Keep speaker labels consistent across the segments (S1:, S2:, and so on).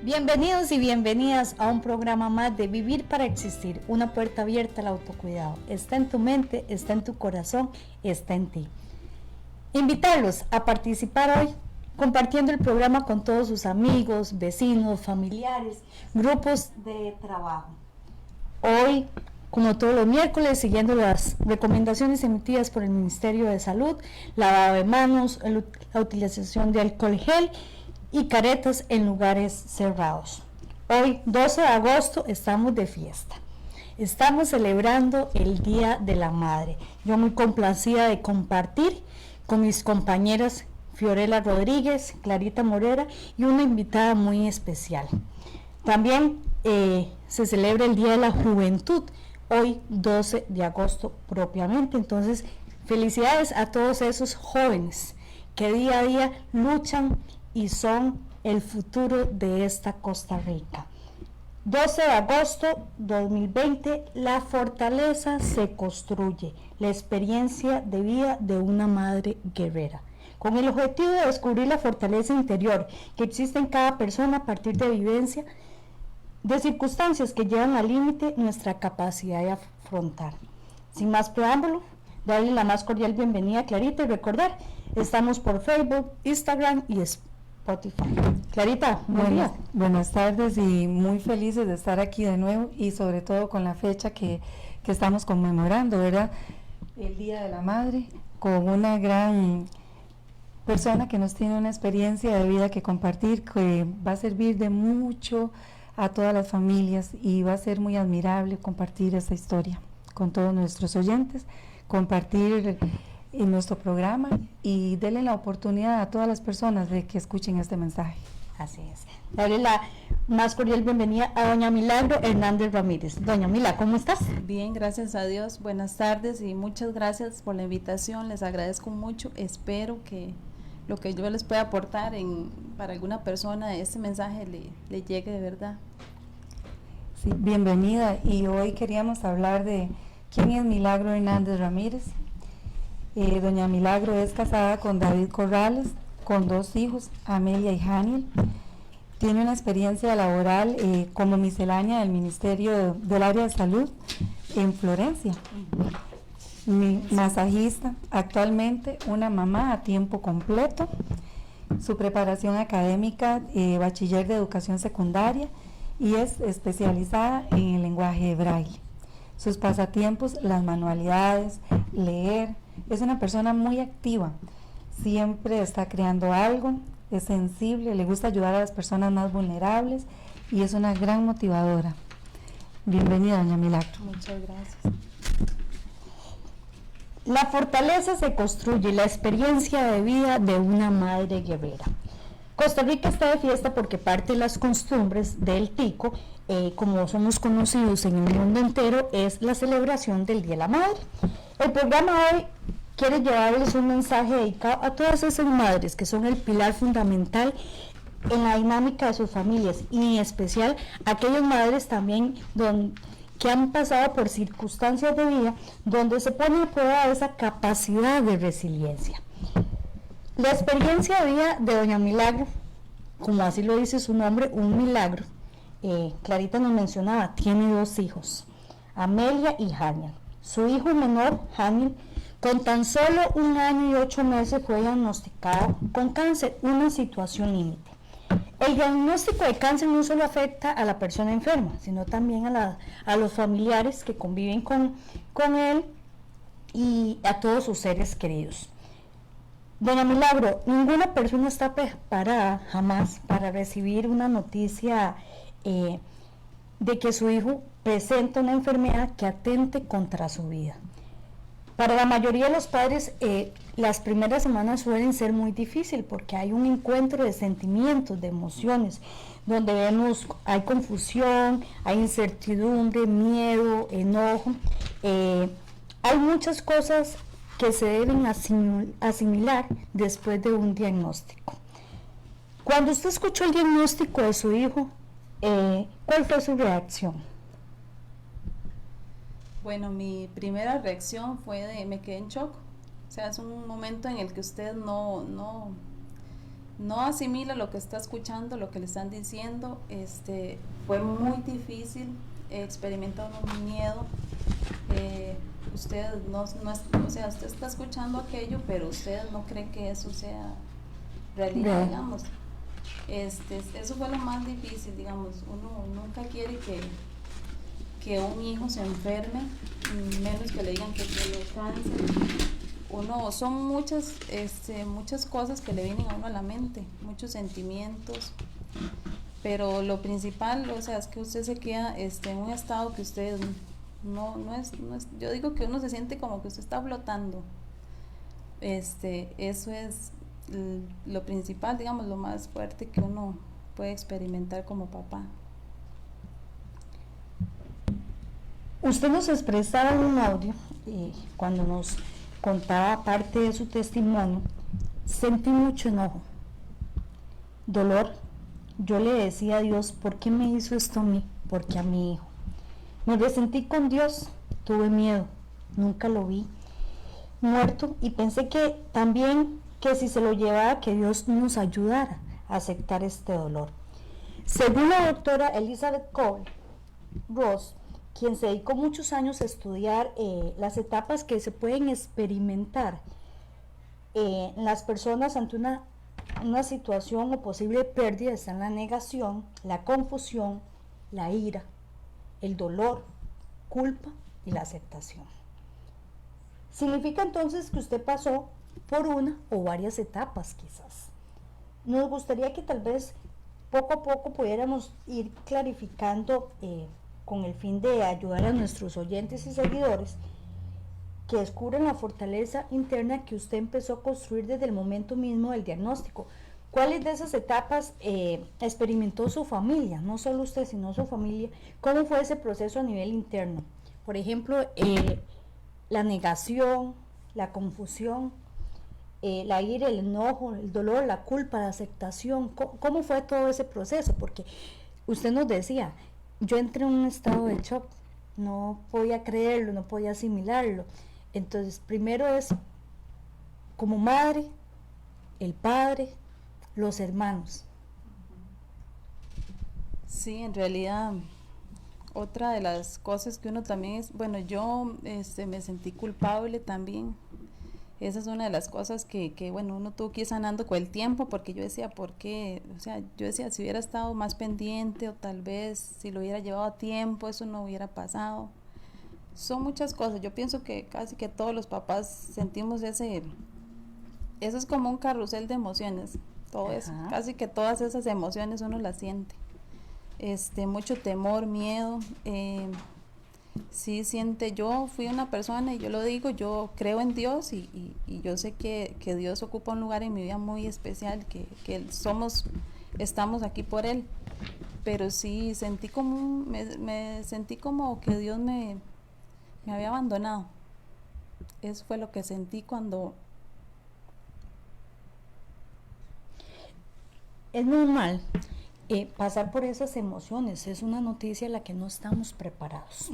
S1: Bienvenidos y bienvenidas a un programa más de Vivir para Existir, una puerta abierta al autocuidado. Está en tu mente, está en tu corazón, está en ti. Invitarlos a participar hoy compartiendo el programa con todos sus amigos, vecinos, familiares, grupos de trabajo. Hoy, como todos los miércoles, siguiendo las recomendaciones emitidas por el Ministerio de Salud, lavado de manos, la utilización de alcohol gel y caretas en lugares cerrados. Hoy, 12 de agosto, estamos de fiesta. Estamos celebrando el Día de la Madre. Yo muy complacida de compartir con mis compañeras Fiorella Rodríguez, Clarita Morera y una invitada muy especial. También se celebra el Día de la Juventud, hoy 12 de agosto propiamente. Entonces, felicidades a todos esos jóvenes que día a día luchan y son el futuro de esta Costa Rica. 12 de agosto 2020, la fortaleza se construye, la experiencia de vida de una madre guerrera, con el objetivo de descubrir la fortaleza interior que existe en cada persona a partir de vivencia, de circunstancias que llevan al límite nuestra capacidad de afrontar. Sin más preámbulo, darle la más cordial bienvenida a Clarita y recordar, estamos por Facebook, Instagram y Spotify. Clarita,
S2: buenas tardes y muy felices de estar aquí de nuevo y sobre todo con la fecha que estamos conmemorando, ¿verdad? El Día de la Madre, con una gran persona que nos tiene una experiencia de vida que compartir, que va a servir de mucho a todas las familias y va a ser muy admirable compartir esta historia con todos nuestros oyentes, compartir en nuestro programa y denle la oportunidad a todas las personas de que escuchen este mensaje.
S1: Así es. Darle la más cordial bienvenida a doña Milagro Hernández Ramírez. Doña Mila, ¿cómo estás?
S3: Bien, gracias a Dios. Buenas tardes y muchas gracias por la invitación. Les agradezco mucho. Espero que lo que yo les pueda aportar para alguna persona, este mensaje le llegue de verdad.
S2: Sí, bienvenida. Y hoy queríamos hablar de quién es Milagro Hernández Ramírez. Doña Milagro es casada con David Corrales, con 2 hijos, Amelia y Haniel. Tiene una experiencia laboral como miscelánea del Ministerio del Área de Salud en Florencia. Masajista, actualmente una mamá a tiempo completo. Su preparación académica, bachiller de educación secundaria y es especializada en el lenguaje de braille. Sus pasatiempos, las manualidades, leer. Es una persona muy activa, siempre está creando algo, es sensible, le gusta ayudar a las personas más vulnerables y es una gran motivadora. Bienvenida, doña Milagro.
S3: Muchas gracias.
S1: La fortaleza se construye, la experiencia de vida de una madre guerrera. Costa Rica está de fiesta porque parte de las costumbres del tico, como somos conocidos en el mundo entero, es la celebración del Día de la Madre. El programa hoy quiere llevarles un mensaje dedicado a todas esas madres que son el pilar fundamental en la dinámica de sus familias y en especial a aquellas madres también que han pasado por circunstancias de vida donde se pone a prueba esa capacidad de resiliencia. La experiencia de vida de doña Milagro, como así lo dice su nombre, un milagro. Clarita nos mencionaba, tiene 2 hijos, Amelia y Haniel. Su hijo menor, Haniel, con tan solo 1 año y 8 meses fue diagnosticado con cáncer, una situación límite. El diagnóstico de cáncer no solo afecta a la persona enferma, sino también a los familiares que conviven con él y a todos sus seres queridos. Doña Milagro, ninguna persona está preparada jamás para recibir una noticia de que su hijo presenta una enfermedad que atente contra su vida. Para la mayoría de los padres, las primeras semanas suelen ser muy difíciles porque hay un encuentro de sentimientos, de emociones, donde hay confusión, hay incertidumbre, miedo, enojo. Hay muchas cosas que se deben asimilar después de un diagnóstico. Cuando usted escuchó el diagnóstico de su hijo, ¿cuál fue su reacción?
S3: Bueno, mi primera reacción fue me quedé en shock. O sea, es un momento en el que usted no no asimila lo que está escuchando, lo que le están diciendo. Fue muy difícil, experimentó un miedo. Usted o sea, usted está escuchando aquello, pero usted no cree que eso sea realidad, digamos. Eso fue lo más difícil, digamos. Uno nunca quiere que un hijo se enferme, menos que le digan que tiene cáncer. Son muchas cosas que le vienen a uno a la mente, muchos sentimientos, pero lo principal, o sea, es que usted se queda en un estado que usted no es, yo digo que uno se siente como que usted está flotando. Eso es lo principal, digamos, lo más fuerte que uno puede experimentar como papá.
S1: Usted nos expresaba en un audio, cuando nos contaba parte de su testimonio, sentí mucho enojo, dolor. Yo le decía a Dios, ¿por qué me hizo esto a mí? ¿Por qué a mi hijo? Me resentí con Dios, tuve miedo, nunca lo vi muerto y pensé que también que si se lo llevara, que Dios nos ayudara a aceptar este dolor. Según la doctora Elizabeth Kubler-Ross, quien se dedicó muchos años a estudiar las etapas que se pueden experimentar en las personas ante una situación o posible pérdida, está en la negación, la confusión, la ira, el dolor, culpa y la aceptación. Significa entonces que usted pasó por una o varias etapas quizás. Nos gustaría que tal vez poco a poco pudiéramos ir clarificando con el fin de ayudar a nuestros oyentes y seguidores que descubran la fortaleza interna que usted empezó a construir desde el momento mismo del diagnóstico. ¿Cuáles de esas etapas experimentó su familia? No solo usted, sino su familia. ¿Cómo fue ese proceso a nivel interno? Por ejemplo, la negación, la confusión, la ira, el enojo, el dolor, la culpa, la aceptación. ¿Cómo fue todo ese proceso? Porque usted nos decía, yo entré en un estado de shock, no podía creerlo, no podía asimilarlo. Entonces, primero es como madre, el padre, los hermanos.
S3: Sí, en realidad, otra de las cosas que uno también es, bueno, yo me sentí culpable también. Esa es una de las cosas que bueno, uno tuvo que ir sanando con el tiempo, porque yo decía, ¿por qué? O sea, yo decía, si hubiera estado más pendiente o tal vez si lo hubiera llevado a tiempo, eso no hubiera pasado. Son muchas cosas. Yo pienso que casi que todos los papás sentimos eso es como un carrusel de emociones, todo eso, casi que todas esas emociones uno las siente. Mucho temor, miedo, sí siente, yo fui una persona y yo lo digo, yo creo en Dios y yo sé que Dios ocupa un lugar en mi vida muy especial, que estamos aquí por Él, pero sí sentí me sentí como que Dios me había abandonado. Eso fue lo que sentí cuando...
S1: Es normal pasar por esas emociones, es una noticia a la que no estamos preparados.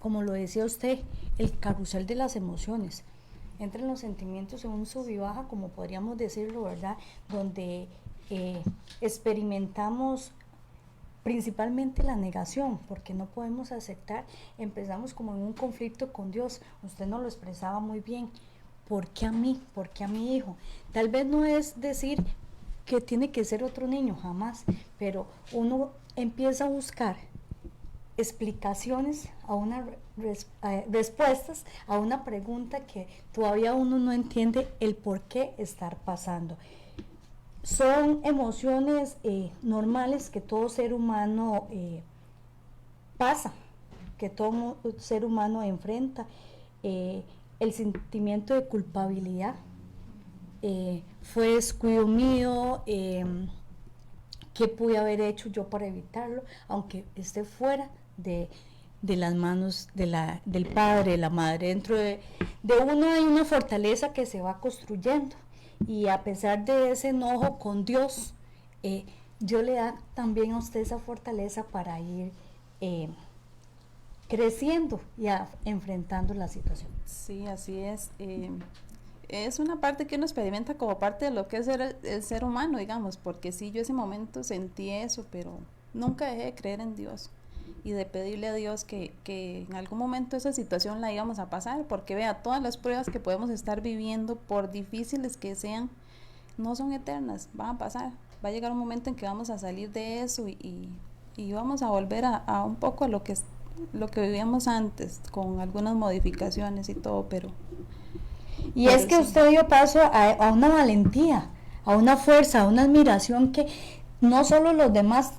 S1: Como lo decía usted, el carrusel de las emociones, entran los sentimientos en un sub y baja, como podríamos decirlo, ¿verdad? Donde experimentamos principalmente la negación, porque no podemos aceptar, empezamos como en un conflicto con Dios. Usted nos lo expresaba muy bien, ¿por qué a mí? ¿Por qué a mi hijo? Tal vez no es decir que tiene que ser otro niño, jamás, pero uno empieza a buscar explicaciones a respuestas a una pregunta que todavía uno no entiende el por qué estar pasando. Son emociones normales que todo ser humano pasa, que todo ser humano enfrenta. El sentimiento de culpabilidad, fue descuido mío, qué pude haber hecho yo para evitarlo, aunque esté fuera de las manos del padre, de la madre. Dentro de uno hay una fortaleza que se va construyendo, y a pesar de ese enojo con Dios, Dios le da también a usted esa fortaleza para ir creciendo y enfrentando la situación.
S3: Sí, así es. es una parte que uno experimenta como parte de lo que es el ser humano, digamos, porque sí, yo ese momento sentí eso, pero nunca dejé de creer en Dios y de pedirle a Dios que en algún momento esa situación la íbamos a pasar, porque vea, todas las pruebas que podemos estar viviendo, por difíciles que sean, no son eternas, van a pasar, va a llegar un momento en que vamos a salir de eso y vamos a volver a un poco a lo que vivíamos antes, con algunas modificaciones y todo, pero
S1: es que
S3: sí.
S1: usted dio paso a una valentía, a una fuerza, a una admiración que no solo los demás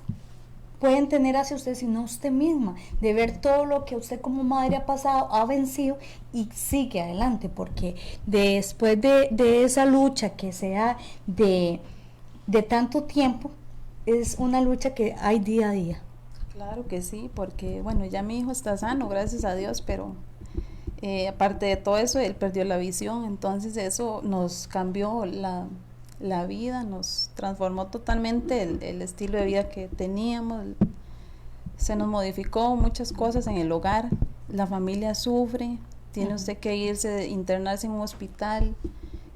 S1: pueden tener hacia usted, sino usted misma, de ver todo lo que usted como madre ha pasado, ha vencido y sigue adelante, porque después de esa lucha que sea de tanto tiempo, es una lucha que hay día a día.
S3: Claro que sí, porque bueno, ya mi hijo está sano, gracias a Dios, pero aparte de todo eso, él perdió la visión, entonces eso nos cambió la vida, nos transformó totalmente el estilo de vida que teníamos, se nos modificó muchas cosas en el hogar, la familia sufre, tiene usted que irse, internarse en un hospital,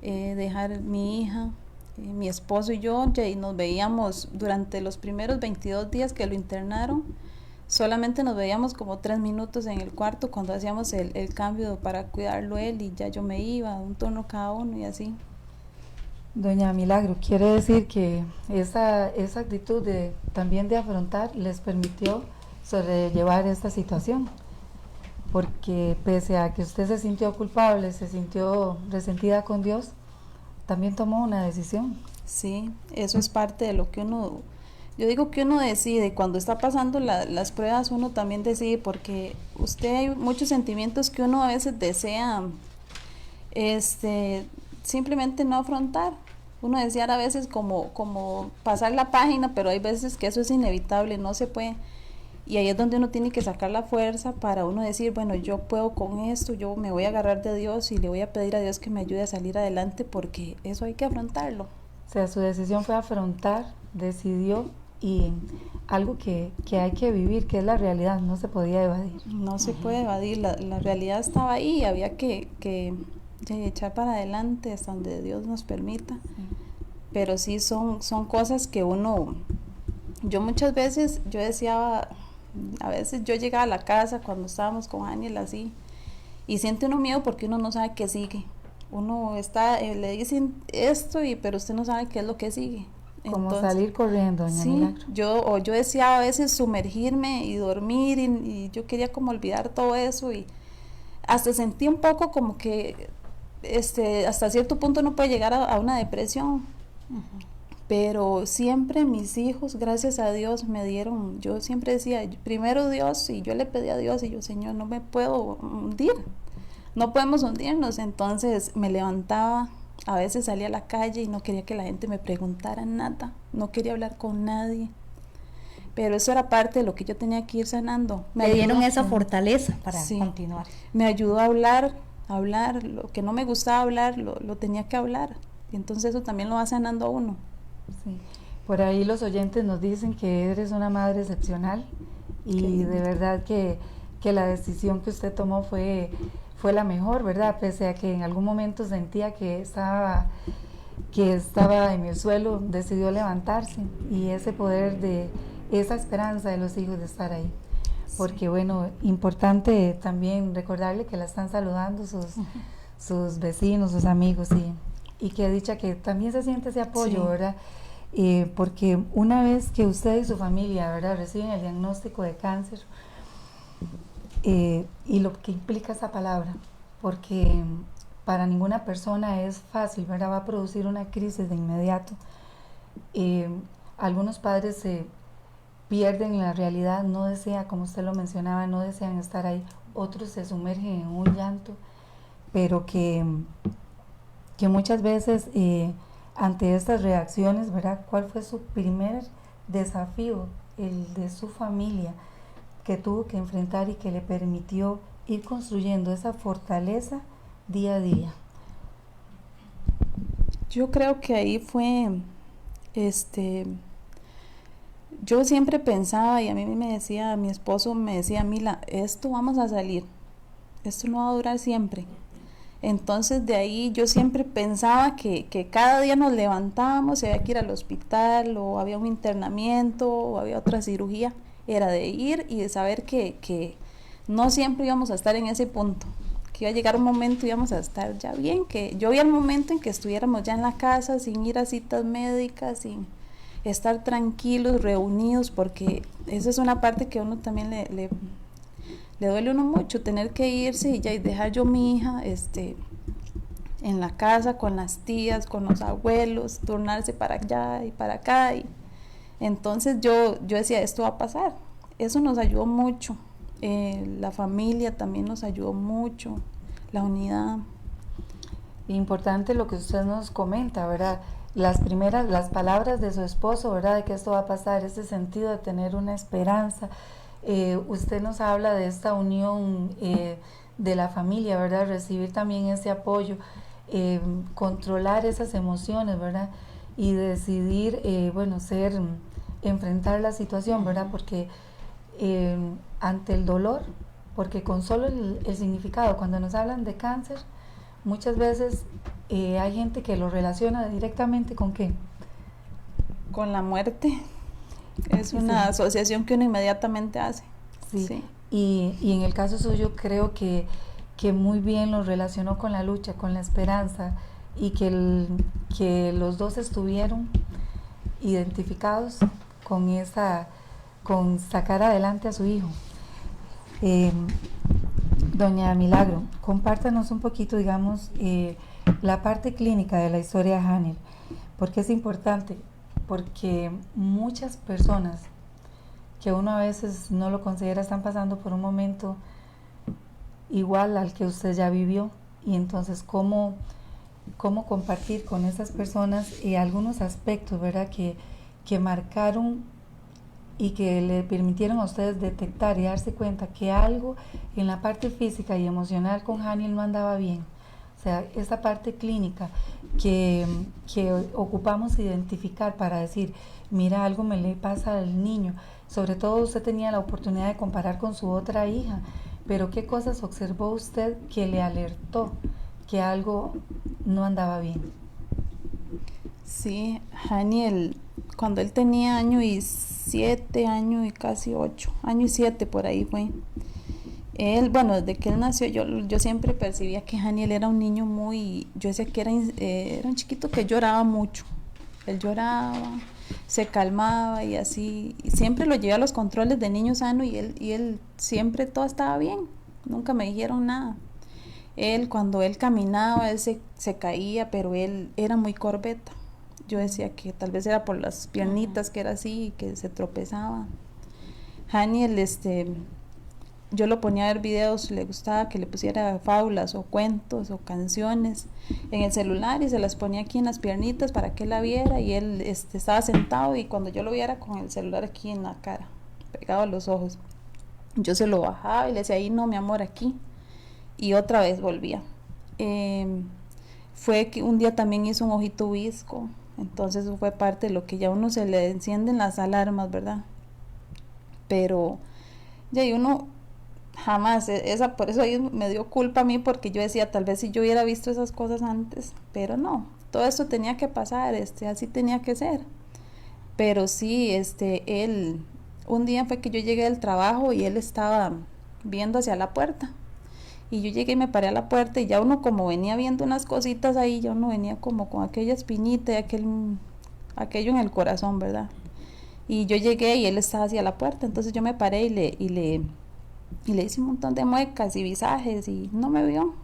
S3: dejar mi hija, mi esposo y yo, y nos veíamos durante los primeros 22 días que lo internaron, solamente nos veíamos como 3 minutos en el cuarto cuando hacíamos el cambio para cuidarlo él y ya yo me iba, un turno cada uno y así.
S2: Doña Milagro, quiere decir que esa actitud también de afrontar les permitió sobrellevar esta situación, porque pese a que usted se sintió culpable, se sintió resentida con Dios, también tomó una decisión.
S3: Sí, eso es parte de lo que yo digo que uno decide, cuando está pasando las pruebas uno también decide, porque usted hay muchos sentimientos que uno a veces desea, simplemente no afrontar. Uno desea a veces como pasar la página, pero hay veces que eso es inevitable, no se puede. Y ahí es donde uno tiene que sacar la fuerza para uno decir, bueno, yo puedo con esto, yo me voy a agarrar de Dios y le voy a pedir a Dios que me ayude a salir adelante, porque eso hay que afrontarlo.
S2: O sea, su decisión fue afrontar, decidió, y algo que hay que vivir, que es la realidad, no se podía evadir.
S3: No se puede evadir, la realidad estaba ahí y había que echar para adelante hasta donde Dios nos permita. Pero sí son cosas que yo muchas veces, yo decía, a veces yo llegaba a la casa cuando estábamos con Ángel así, y siente uno miedo porque uno no sabe qué sigue. Uno está, le dicen esto, pero usted no sabe qué es lo que sigue.
S2: Como
S3: Entonces,
S2: salir corriendo, doña Milagro.
S3: yo decía a veces sumergirme y dormir y yo quería como olvidar todo eso y hasta sentí un poco como que hasta cierto punto uno puede llegar a una depresión. Pero siempre mis hijos, gracias a Dios, me dieron, yo siempre decía, primero Dios, y yo le pedí a Dios y yo, Señor, no me puedo hundir, no podemos hundirnos. Entonces me levantaba, a veces salía a la calle y no quería que la gente me preguntara nada, no quería hablar con nadie, pero eso era parte de lo que yo tenía que ir sanando.
S1: Me dieron esa fortaleza para continuar.
S3: Me ayudó a hablar, lo que no me gustaba hablar, lo tenía que hablar, y entonces eso también lo va sanando a uno.
S2: Sí. Por ahí los oyentes nos dicen que eres una madre excepcional y de verdad que la decisión que usted tomó fue la mejor, ¿verdad? Pese a que en algún momento sentía que estaba en el suelo, decidió levantarse, y ese poder de esa esperanza de los hijos de estar ahí. Porque bueno, importante también recordarle que la están saludando sus vecinos, sus amigos, y que dicha que también se siente ese apoyo, ¿verdad? Porque una vez que usted y su familia, ¿verdad?, reciben el diagnóstico de cáncer, y lo que implica esa palabra, porque para ninguna persona es fácil, ¿verdad?, va a producir una crisis de inmediato. Algunos padres se pierden la realidad, no desean, como usted lo mencionaba, no desean estar ahí, otros se sumergen en un llanto, pero que muchas veces ante estas reacciones, ¿verdad?, ¿cuál fue su primer desafío? El de su familia, que tuvo que enfrentar y que le permitió ir construyendo esa fortaleza día a día.
S3: Yo creo que ahí fue, yo siempre pensaba, y a mí me decía, mi esposo me decía, Mila, esto vamos a salir, esto no va a durar siempre. Entonces de ahí yo siempre pensaba que cada día nos levantábamos y había que ir al hospital o había un internamiento o había otra cirugía. Era de ir y de saber que no siempre íbamos a estar en ese punto, que iba a llegar un momento y íbamos a estar ya bien, que yo vi el momento en que estuviéramos ya en la casa sin ir a citas médicas, sin estar tranquilos, reunidos, porque esa es una parte que a uno también le duele a uno mucho, tener que irse y ya y dejar yo mi hija en la casa con las tías, con los abuelos, turnarse para allá y para acá. Y entonces yo decía, esto va a pasar. Eso nos ayudó mucho. La familia también nos ayudó mucho, la unidad.
S2: Importante lo que usted nos comenta, ¿verdad? Las palabras de su esposo, ¿verdad? De que esto va a pasar, ese sentido de tener una esperanza. Usted nos habla de esta unión de la familia, ¿verdad? Recibir también ese apoyo, controlar esas emociones, ¿verdad? Y decidir, enfrentar la situación, ¿verdad? Porque ante el dolor, porque con solo el significado, cuando nos hablan de cáncer, muchas veces hay gente que lo relaciona directamente con ¿qué?
S3: Con la muerte. Es una asociación que uno inmediatamente hace.
S2: Sí. Y en el caso suyo creo que muy bien lo relacionó con la lucha, con la esperanza, y que los dos estuvieron identificados con sacar adelante a su hijo. Doña Milagro, compártanos un poquito, digamos, la parte clínica de la historia de Haniel, porque es importante, porque muchas personas que uno a veces no lo considera están pasando por un momento igual al que usted ya vivió, y entonces cómo compartir con esas personas algunos aspectos, ¿verdad?, que marcaron y que le permitieron a ustedes detectar y darse cuenta que algo en la parte física y emocional con Haniel no andaba bien. O sea, esa parte clínica que ocupamos identificar para decir, mira, algo me le pasa al niño. Sobre todo usted tenía la oportunidad de comparar con su otra hija, pero ¿qué cosas observó usted que le alertó que algo no andaba bien?
S3: Sí, Haniel, cuando él tenía año y 7, año y casi 8, año y 7 por ahí fue. Él, bueno, desde que él nació, yo siempre percibía que Haniel era un niño yo decía que era un chiquito que lloraba mucho. Él lloraba, se calmaba y así, y siempre lo llevé a los controles de niño sano y él siempre todo estaba bien, nunca me dijeron nada. Cuando él caminaba, él se caía, pero él era muy corbeta. Yo decía que tal vez era por las piernitas, que era así, que se tropezaba. Haniel, yo lo ponía a ver videos, le gustaba que le pusiera fábulas o cuentos o canciones en el celular y se las ponía aquí en las piernitas para que él la viera, y él estaba sentado y cuando yo lo viera con el celular aquí en la cara, pegado a los ojos, yo se lo bajaba y le decía, ahí no, mi amor, aquí, y otra vez volvía. Fue que un día también hizo un ojito visco, entonces eso fue parte de lo que ya a uno se le encienden las alarmas, ¿verdad? Pero ya, y uno jamás, por eso ahí me dio culpa a mí, porque yo decía, tal vez si yo hubiera visto esas cosas antes, pero no, todo esto tenía que pasar, así tenía que ser. Pero sí, un día fue que yo llegué del trabajo y él estaba viendo hacia la puerta, y yo llegué y me paré a la puerta, y ya uno como venía viendo unas cositas ahí, ya uno venía como con aquella espinita y aquello en el corazón, ¿verdad? Y yo llegué y él estaba hacia la puerta, entonces yo me paré y le hice un montón de muecas y visajes y no me vio.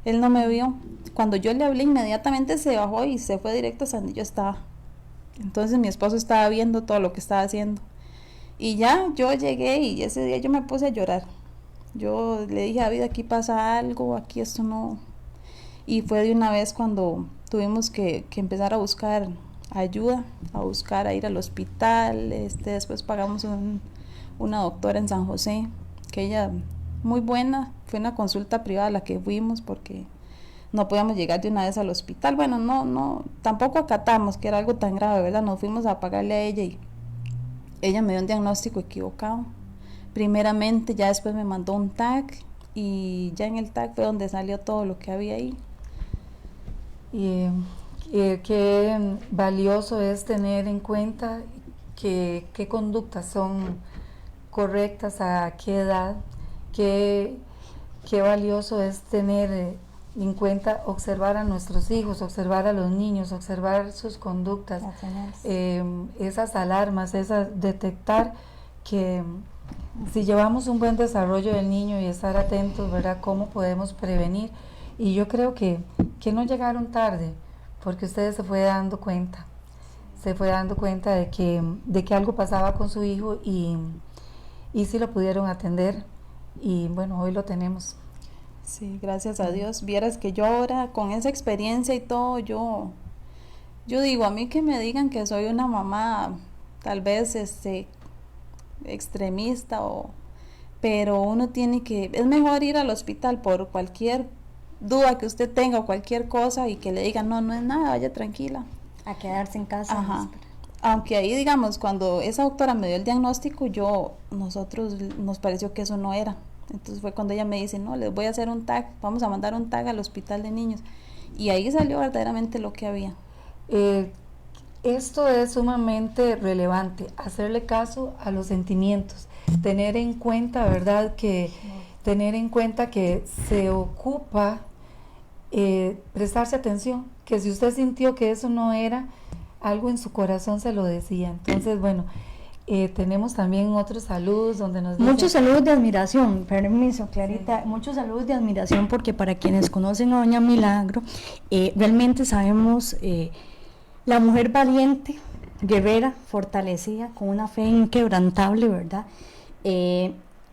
S3: Él no me vio. Cuando yo le hablé, inmediatamente se bajó y se fue directo a donde yo estaba. Entonces mi esposo estaba viendo todo lo que estaba haciendo. Y ya yo llegué y ese día yo me puse a llorar. Yo le dije a David, aquí pasa algo, aquí esto no. Y fue de una vez cuando tuvimos que empezar a buscar ayuda, a ir al hospital. Después pagamos una doctora en San José, que ella, muy buena, fue una consulta privada a la que fuimos porque no podíamos llegar de una vez al hospital. Bueno, no, tampoco acatamos que era algo tan grave, ¿verdad? Nos fuimos a pagarle a ella y ella me dio un diagnóstico equivocado. Primeramente, ya después me mandó un TAC y ya en el TAC fue donde salió todo lo que había ahí.
S2: Y qué valioso es tener en cuenta qué conductas son correctas, a qué edad, qué valioso es tener en cuenta observar a nuestros hijos, observar a los niños, observar sus conductas, esas alarmas, detectar que si llevamos un buen desarrollo del niño y estar atentos, ¿verdad?, cómo podemos prevenir. Y yo creo que no llegaron tarde, porque ustedes se fue dando cuenta de que algo pasaba con su hijo y sí lo pudieron atender, y bueno, hoy lo tenemos.
S3: Sí, gracias a Dios. Vieras que yo ahora, con esa experiencia y todo, yo digo, a mí que me digan que soy una mamá, tal vez extremista, pero uno tiene que, es mejor ir al hospital por cualquier duda que usted tenga o cualquier cosa y que le digan, no es nada, vaya tranquila.
S1: A quedarse en casa.
S3: Ajá. Aunque ahí, digamos, cuando esa doctora me dio el diagnóstico, nosotros nos pareció que eso no era. Entonces fue cuando ella me dice, no, les voy a hacer un TAC, vamos a mandar un TAC al hospital de niños. Y ahí salió verdaderamente lo que había.
S2: Esto es sumamente relevante, hacerle caso a los sentimientos, tener en cuenta, ¿verdad?, tener en cuenta que se ocupa prestarse atención, que si usted sintió que eso no era, algo en su corazón se lo decía. Entonces, bueno, tenemos también otros saludos donde nos dicen...
S1: Muchos saludos de admiración, permiso, Clarita, sí. Muchos saludos de admiración, porque para quienes conocen a doña Milagro, realmente sabemos la mujer valiente, guerrera, fortalecida, con una fe inquebrantable, ¿verdad?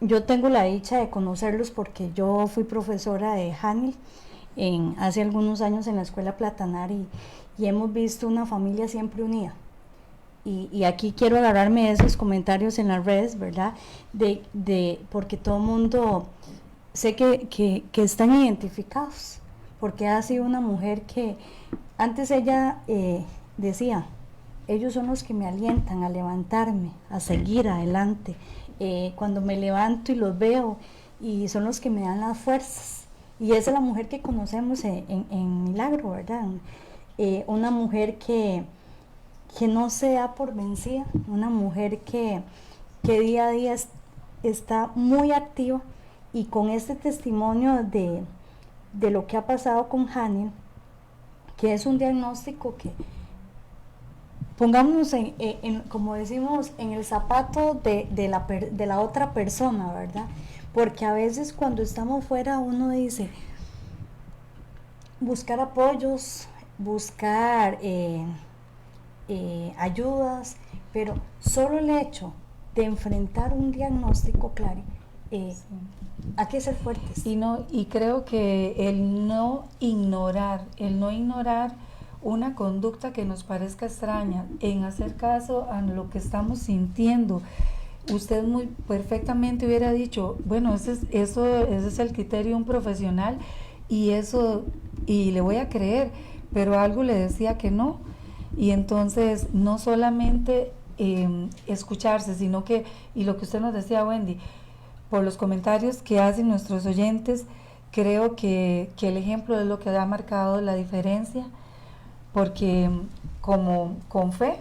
S1: Yo tengo la dicha de conocerlos porque yo fui profesora de Haniel hace algunos años en la Escuela Platanar, y hemos visto una familia siempre unida. Y aquí quiero agarrarme de esos comentarios en las redes, ¿verdad? Porque todo el mundo, sé que están identificados, porque ha sido una mujer que, antes ella decía, ellos son los que me alientan a levantarme, a seguir adelante. Cuando me levanto y los veo, y son los que me dan las fuerzas. Y esa es la mujer que conocemos en Milagro, ¿verdad? Una mujer que no se da por vencida, una mujer que día a día está muy activa, y con este testimonio de lo que ha pasado con Haniel, que es un diagnóstico que, pongámonos como decimos, en el zapato de la otra persona, ¿verdad? Porque a veces cuando estamos fuera uno dice, buscar apoyos, buscar ayudas, pero solo el hecho de enfrentar un diagnóstico, claro, hay que ser fuertes.
S2: Y creo que el no ignorar una conducta que nos parezca extraña, en hacer caso a lo que estamos sintiendo. Usted muy perfectamente hubiera dicho, bueno, ese es el criterio de un profesional, y le voy a creer, pero algo le decía que no. Y entonces no solamente escucharse, sino que, y lo que usted nos decía, Wendy, por los comentarios que hacen nuestros oyentes, creo que el ejemplo es lo que ha marcado la diferencia, porque como con fe,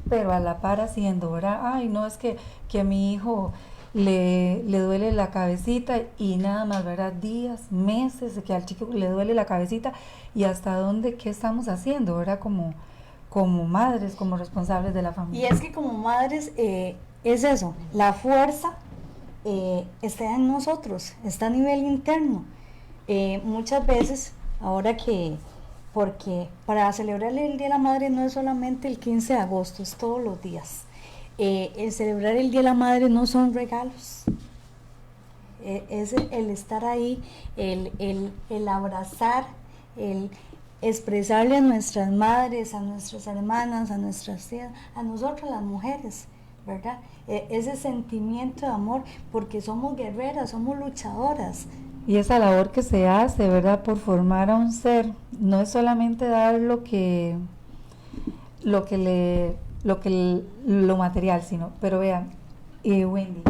S2: pero a la par haciendo, ¿verdad? Ay, no, es que a mi hijo le duele la cabecita, y nada más, ¿verdad? Días, meses, que al chico le duele la cabecita, y hasta dónde, qué estamos haciendo, ¿verdad? Como madres, como responsables de la familia.
S1: Y es que como madres, es eso, la fuerza está en nosotros, está a nivel interno. Muchas veces, ahora porque para celebrar el Día de la Madre no es solamente el 15 de agosto, es todos los días. El celebrar el Día de la Madre no son regalos, es el estar ahí, el abrazar, el expresarle a nuestras madres, a nuestras hermanas, a nuestras tías, a nosotras las mujeres, ¿verdad? Ese sentimiento de amor, porque somos guerreras, somos luchadoras.
S2: Y esa labor que se hace, ¿verdad?, por formar a un ser, no es solamente dar lo material, sino, pero vean, Wendy,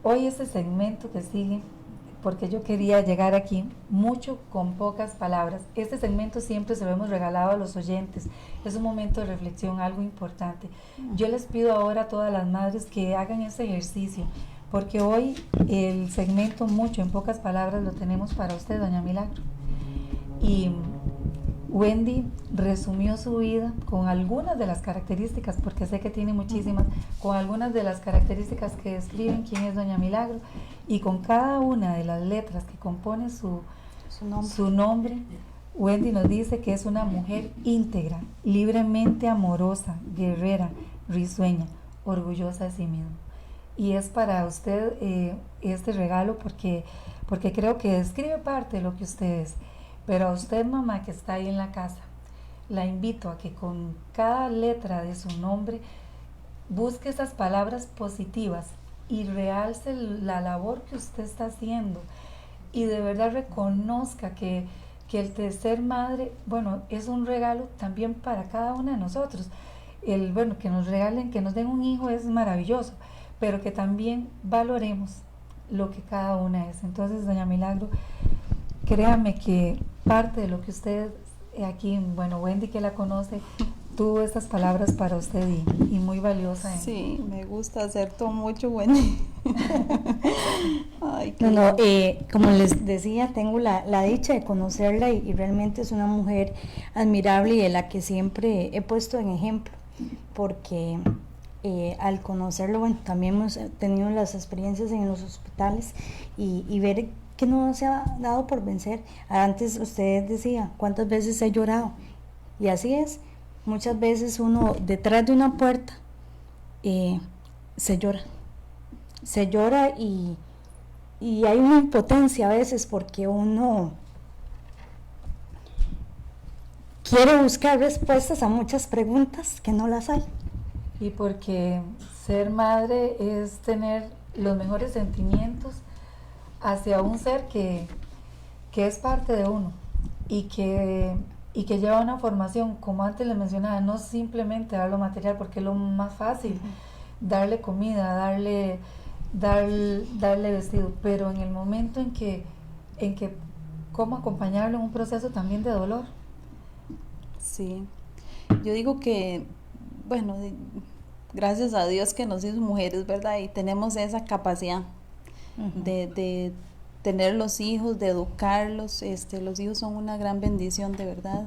S2: hoy este segmento que sigue porque yo quería llegar aquí mucho con pocas palabras. Este segmento siempre se lo hemos regalado a los oyentes. Es un momento de reflexión, algo importante. Yo les pido ahora a todas las madres que hagan ese ejercicio, porque hoy el segmento mucho en pocas palabras lo tenemos para usted, doña Milagro. Y Wendy resumió su vida con algunas de las características, porque sé que tiene muchísimas, con algunas de las características que describen quién es doña Milagro, y con cada una de las letras que compone su nombre, Wendy nos dice que es una mujer íntegra, libremente amorosa, guerrera, risueña, orgullosa de sí misma. Y es para usted este regalo porque creo que describe parte de lo que usted es. Pero a usted, mamá, que está ahí en la casa, la invito a que con cada letra de su nombre busque esas palabras positivas y realce la labor que usted está haciendo, y de verdad reconozca que el ser madre, bueno, es un regalo también para cada una de nosotros. Que nos regalen, que nos den un hijo es maravilloso, pero que también valoremos lo que cada una es. Entonces, doña Milagro, créame que parte de lo que usted aquí, bueno, Wendy que la conoce, tuvo estas palabras para usted y muy valiosa.
S3: Sí, me gusta hacer todo mucho, Wendy.
S1: Ay, como les decía, tengo la dicha de conocerla y realmente es una mujer admirable y de la que siempre he puesto en ejemplo, porque al conocerlo, bueno, también hemos tenido las experiencias en los hospitales y ver que no se ha dado por vencer. Antes usted decía, ¿cuántas veces he llorado? Y así es, muchas veces uno detrás de una puerta se llora y hay una impotencia a veces porque uno quiere buscar respuestas a muchas preguntas que no las hay.
S2: Y porque ser madre es tener los mejores sentimientos hacia un ser que es parte de uno y que lleva una formación, como antes les mencionaba, no simplemente dar lo material, porque es lo más fácil, darle comida, darle vestido, pero en el momento en que cómo acompañarlo en un proceso también de dolor.
S3: Sí, yo digo que, bueno, gracias a Dios que nos hizo mujeres, ¿verdad? Y tenemos esa capacidad de tener los hijos, de educarlos. Los hijos son una gran bendición, de verdad.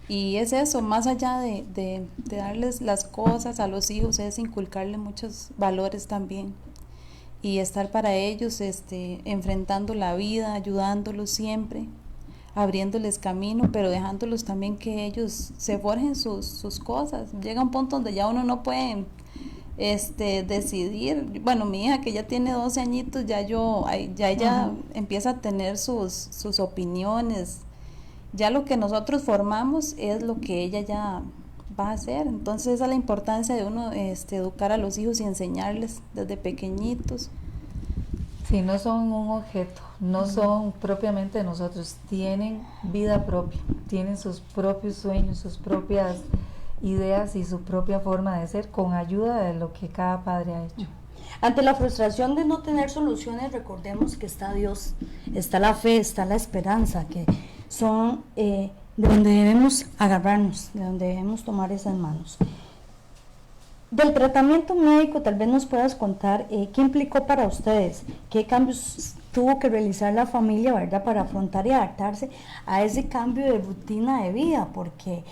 S3: Y es eso, más allá de darles las cosas a los hijos, es inculcarles muchos valores también. Y estar para ellos, enfrentando la vida, ayudándolos siempre, abriéndoles camino, pero dejándolos también que ellos se forjen sus cosas. Llega un punto donde ya uno no puede decidir. Bueno, mi hija que ya tiene 12 añitos, ya ella empieza a tener sus opiniones. Ya lo que nosotros formamos es lo que ella ya va a hacer. Entonces esa es la importancia de uno educar a los hijos y enseñarles desde pequeñitos.
S2: Sí, no son un objeto, no son propiamente de nosotros, tienen vida propia, tienen sus propios sueños, sus propias ideas y su propia forma de ser, con ayuda de lo que cada padre ha hecho.
S1: Ante la frustración de no tener soluciones, recordemos que está Dios, está la fe, está la esperanza, que son de donde debemos agarrarnos, de donde debemos tomar esas manos. Del tratamiento médico, tal vez nos puedas contar qué implicó para ustedes, qué cambios tuvo que realizar la familia, ¿verdad?, para afrontar y adaptarse a ese cambio de rutina de vida, porque,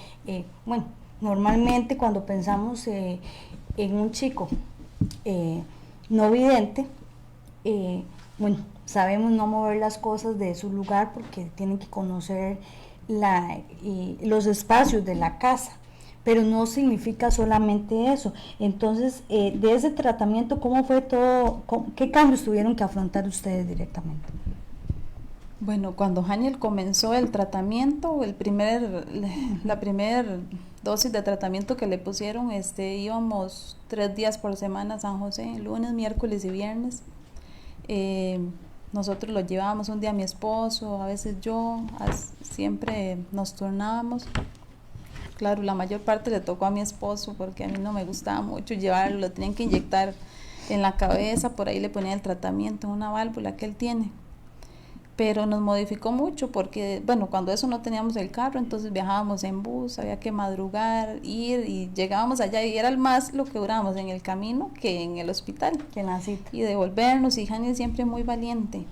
S1: bueno, normalmente cuando pensamos en un chico no vidente, bueno, sabemos no mover las cosas de su lugar porque tienen que conocer los espacios de la casa, pero no significa solamente eso. Entonces, de ese tratamiento, ¿cómo fue todo? ¿Qué cambios tuvieron que afrontar ustedes directamente?
S3: Bueno, cuando Haniel comenzó el tratamiento, la primera dosis de tratamiento que le pusieron, íbamos 3 días por semana a San José, lunes, miércoles y viernes. Nosotros lo llevábamos un día a mi esposo, a veces yo, siempre nos turnábamos. Claro, la mayor parte le tocó a mi esposo porque a mí no me gustaba mucho llevarlo, lo tenían que inyectar en la cabeza, por ahí le ponían el tratamiento, una válvula que él tiene. pero nos modificó mucho porque, bueno, cuando eso no teníamos el carro, entonces viajábamos en bus, había que madrugar, ir y llegábamos allá y era más lo que durábamos en el camino que en el hospital.
S1: Que en la cita.
S3: Y devolvernos, y Janiel siempre muy valiente.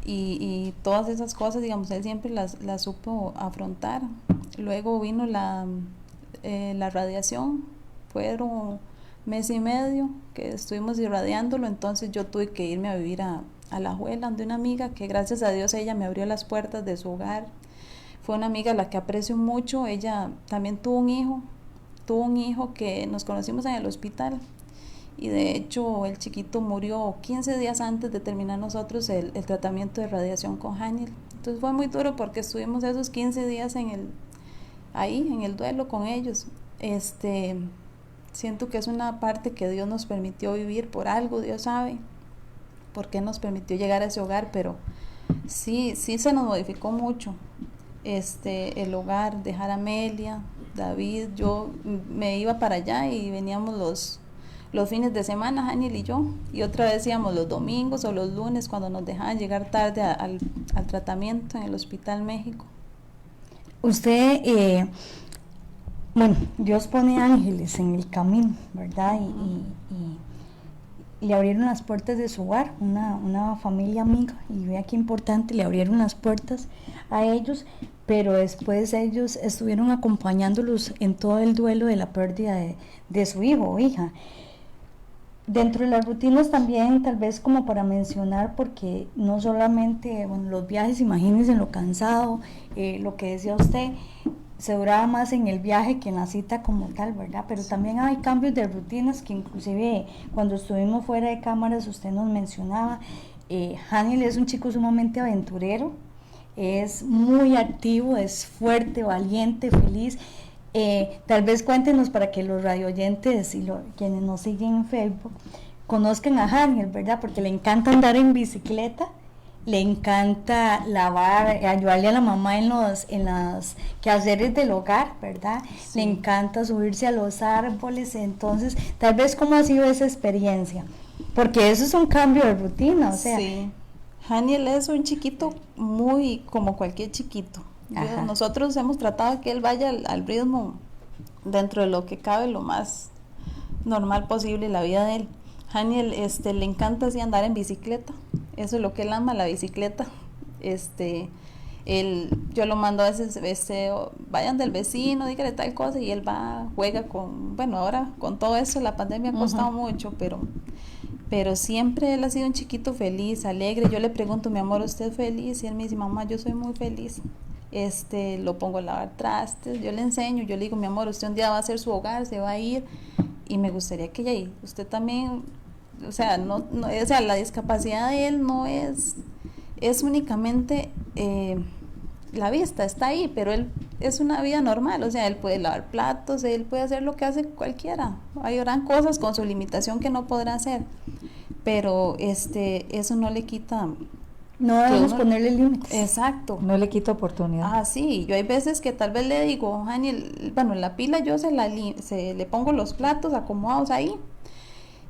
S3: Y todas esas cosas, digamos, él siempre las supo afrontar. Luego vino la radiación, fueron mes y medio que estuvimos irradiándolo, entonces yo tuve que irme a vivir a Alajuela, de una amiga que gracias a Dios ella me abrió las puertas de su hogar. Fue una amiga a la que aprecio mucho. Ella también tuvo un hijo que nos conocimos en el hospital, y de hecho el chiquito murió 15 días antes de terminar nosotros el tratamiento de radiación con Janiel. Entonces fue muy duro porque estuvimos esos 15 días ahí en el duelo con ellos. Siento que es una parte que Dios nos permitió vivir por algo, Dios sabe por qué nos permitió llegar a ese hogar, pero sí se nos modificó mucho el hogar, dejar a Amelia, David. Yo me iba para allá y veníamos los fines de semana, Janiel y yo, y otra vez íbamos los domingos o los lunes cuando nos dejaban llegar tarde al tratamiento en el Hospital México.
S1: Usted, bueno, Dios pone ángeles en el camino, ¿verdad? Y le abrieron las puertas de su hogar, una familia amiga, y vea qué importante, le abrieron las puertas a ellos, pero después ellos estuvieron acompañándolos en todo el duelo de la pérdida de su hijo o hija. Dentro de las rutinas también, tal vez como para mencionar, porque no solamente, bueno, los viajes, imagínense en lo cansado, lo que decía usted, se duraba más en el viaje que en la cita como tal, ¿verdad? Pero también hay cambios de rutinas que inclusive cuando estuvimos fuera de cámaras usted nos mencionaba. Janiel es un chico sumamente aventurero, es muy activo, es fuerte, valiente, feliz. Tal vez cuéntenos para que los radioyentes y quienes nos siguen en Facebook conozcan a Janiel, ¿verdad? Porque le encanta andar en bicicleta, le encanta lavar, ayudarle a la mamá en los quehaceres del hogar, ¿verdad? Sí. Le encanta subirse a los árboles. Entonces, tal vez cómo ha sido esa experiencia, porque eso es un cambio de rutina, o sea.
S3: Sí, Janiel es un chiquito muy como cualquier chiquito. Nosotros hemos tratado que él vaya al ritmo dentro de lo que cabe, lo más normal posible en la vida de él. Janiel le encanta así andar en bicicleta, eso es lo que él ama, la bicicleta. Yo lo mando a veces, vayan del vecino, dígale tal cosa, y él va, juega bueno, ahora con todo eso la pandemia ha costado mucho, pero siempre él ha sido un chiquito feliz, alegre. Yo le pregunto, mi amor, ¿usted es feliz? Y él me dice, mamá, yo soy muy feliz. Lo pongo a lavar trastes, yo le enseño, yo le digo, mi amor, usted un día va a hacer su hogar, se va a ir, y me gustaría que ella, usted también, o sea, la discapacidad de él no es únicamente la vista, está ahí, pero él es una vida normal, o sea, él puede lavar platos, él puede hacer lo que hace cualquiera. Hay gran cosas con su limitación que no podrá hacer, pero eso no le quita.
S1: No debemos ponerle límites.
S3: Exacto.
S2: No le quita oportunidad.
S3: Sí, yo hay veces que tal vez le digo, Janiel, bueno, la pila yo le pongo los platos acomodados ahí,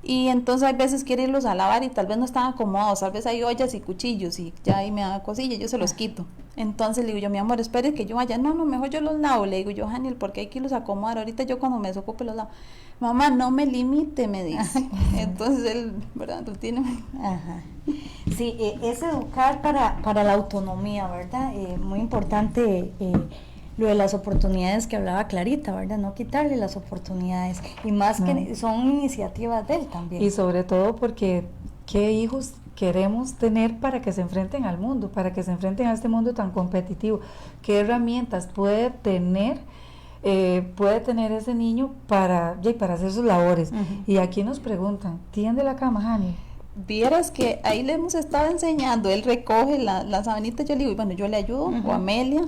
S3: y entonces hay veces quiere irlos a lavar y tal vez no están acomodados, tal vez hay ollas y cuchillos y ya ahí me da cosilla, yo se los quito. Entonces le digo yo, mi amor, espere que yo vaya. No, mejor yo los lavo. Le digo yo, Janiel, porque hay que irlos a acomodar. Ahorita yo cuando me desocupe los lavo. Mamá, no me limite, me dice. Entonces él, ¿verdad? Rutina.
S1: Ajá. Sí, es educar para la autonomía, ¿verdad? Muy importante lo de las oportunidades que hablaba Clarita, ¿verdad? No quitarle las oportunidades, y más que son iniciativas de él también.
S2: Y sobre todo porque qué hijos queremos tener para que se enfrenten al mundo, para que se enfrenten a este mundo tan competitivo. ¿Qué herramientas puede tener ese niño para hacer sus labores? Y aquí nos preguntan, ¿tiende la cama, Jani?
S3: Vieras que ahí le hemos estado enseñando, él recoge la sabanita, yo le digo, bueno, yo le ayudo, o Amelia,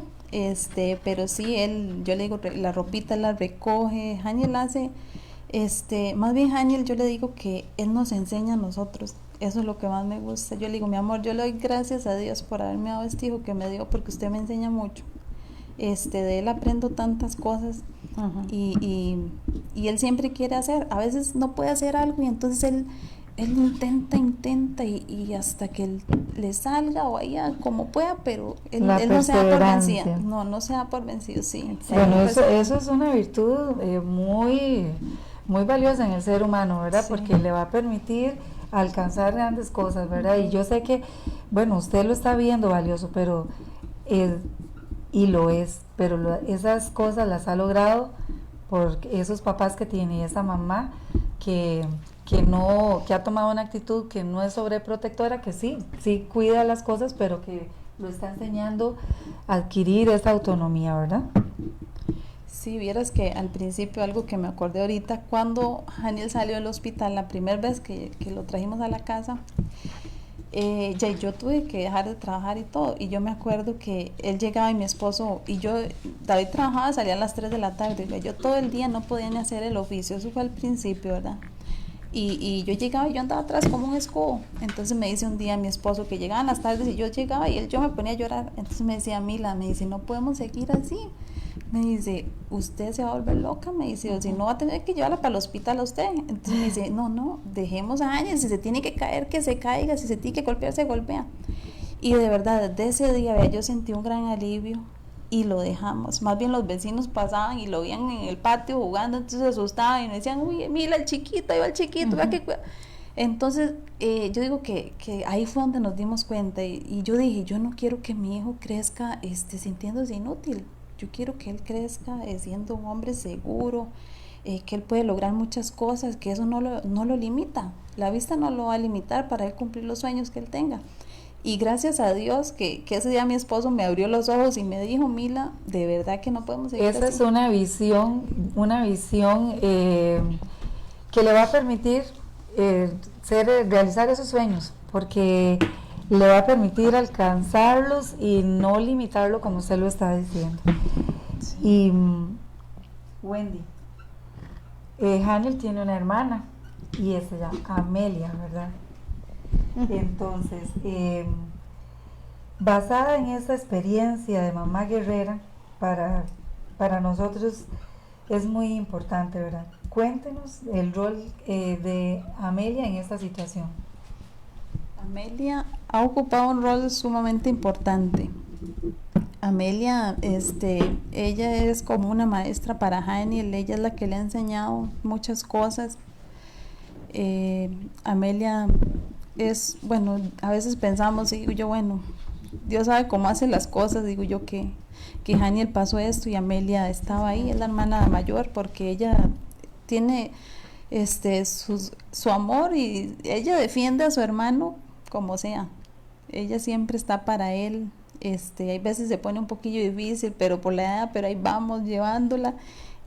S3: pero sí, yo le digo, la ropita la recoge, Janiel hace, más bien Janiel, yo le digo que él nos enseña a nosotros. Eso es lo que más me gusta. Yo le digo, mi amor, yo le doy gracias a Dios por haberme dado este hijo que me dio, porque usted me enseña mucho. De él aprendo tantas cosas. Y él siempre quiere hacer. A veces no puede hacer algo y entonces él intenta y hasta que él le salga o vaya como pueda, pero él no se da por vencido. No se da por vencido, sí.
S2: Bueno, eso es una virtud muy, muy valiosa en el ser humano, ¿verdad? Sí. Porque le va a permitir alcanzar grandes cosas, ¿verdad? Y yo sé que, bueno, usted lo está viendo valioso, pero y lo es, pero esas cosas las ha logrado por esos papás que tiene y esa mamá que ha tomado una actitud que no es sobreprotectora, que sí cuida las cosas, pero que lo está enseñando a adquirir esa autonomía, ¿verdad?
S3: Sí, vieras que al principio, algo que me acordé ahorita, cuando Haniel salió del hospital, la primera vez que lo trajimos a la casa, ya yo tuve que dejar de trabajar y todo, y yo me acuerdo que él llegaba y mi esposo, y yo, David trabajaba, salía a las 3 de la tarde, y yo todo el día no podía ni hacer el oficio, eso fue al principio, ¿verdad? Y yo llegaba y yo andaba atrás como un escobo. Entonces me dice un día mi esposo que llegaban las tardes y yo llegaba y yo me ponía a llorar. Entonces me decía, Mila, me dice, no podemos seguir así. Me dice, usted se va a volver loca, me dice, o si no va a tener que llevarla para el hospital a usted. Entonces me dice, no, dejemos a Ángel, si se tiene que caer, que se caiga, si se tiene que golpear, se golpea. Y de verdad, desde ese día yo sentí un gran alivio y lo dejamos. Más bien los vecinos pasaban y lo veían en el patio jugando, entonces se asustaban y me decían, uy, mira el chiquito, ahí va el chiquito, vea que... Entonces yo digo que ahí fue donde nos dimos cuenta y yo dije, yo no quiero que mi hijo crezca sintiéndose inútil, yo quiero que él crezca siendo un hombre seguro, que él puede lograr muchas cosas, que eso no lo limita, la vista no lo va a limitar para él cumplir los sueños que él tenga. Y gracias a Dios que ese día mi esposo me abrió los ojos y me dijo, Mila, de verdad que no podemos seguir
S2: Esa
S3: así.
S2: Es una visión que le va a permitir realizar esos sueños, porque le va a permitir alcanzarlos y no limitarlo como usted lo está diciendo. Sí. Y Wendy, Haniel tiene una hermana y se llama Amelia, ¿verdad? Entonces, basada en esa experiencia de mamá guerrera, para nosotros es muy importante, ¿verdad? Cuéntenos el rol de Amelia en esta situación.
S3: Amelia ha ocupado un rol sumamente importante. Amelia, ella es como una maestra para Haniel, ella es la que le ha enseñado muchas cosas. Amelia es, bueno, a veces pensamos, digo yo, bueno, Dios sabe cómo hace las cosas, digo yo que Haniel pasó esto y Amelia estaba ahí, es la hermana mayor, porque ella tiene su amor y ella defiende a su hermano como sea, ella siempre está para él, hay veces se pone un poquillo difícil, pero por la edad, pero ahí vamos llevándola.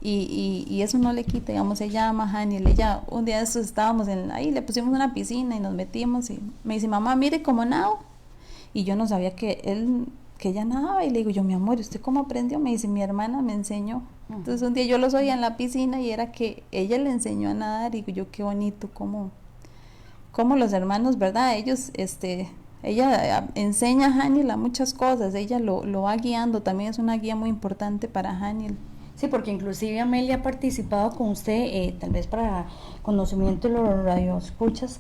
S3: Y eso no le quita, digamos, ella ama a Haniel, ella, un día de estos estábamos ahí, le pusimos una piscina y nos metimos y me dice, mamá, mire cómo nado, y yo no sabía que ella nadaba, y le digo yo, mi amor, ¿y usted cómo aprendió? Me dice, mi hermana me enseñó. Entonces un día yo los oía en la piscina y era que ella le enseñó a nadar, y digo yo, qué bonito, como los hermanos, ¿verdad? Ellos, ella enseña a Haniel a muchas cosas, ella lo va guiando, también es una guía muy importante para Haniel.
S1: Sí, porque inclusive Amelia ha participado con usted, tal vez para conocimiento de los radioescuchas,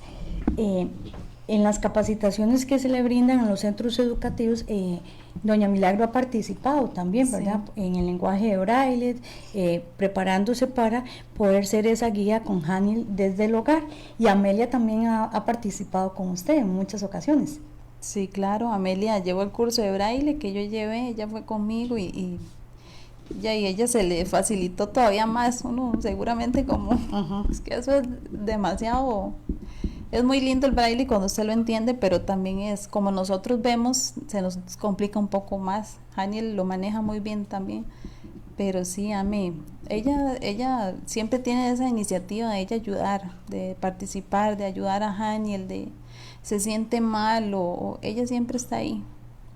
S1: en las capacitaciones que se le brindan en los centros educativos. Doña Milagro ha participado también, ¿verdad? Sí. En el lenguaje de braille, preparándose para poder ser esa guía con Haniel desde el hogar. Y Amelia también ha participado con usted en muchas ocasiones.
S3: Sí, claro, Amelia llevó el curso de braille que yo llevé, ella fue conmigo y ella se le facilitó todavía más, uno seguramente como, es que eso es demasiado, es muy lindo el braille cuando usted lo entiende, pero también es, como nosotros vemos, se nos complica un poco más. Haniel lo maneja muy bien también, pero sí, ella siempre tiene esa iniciativa de ella ayudar, de participar, de ayudar a Haniel, se siente mal o ella siempre está ahí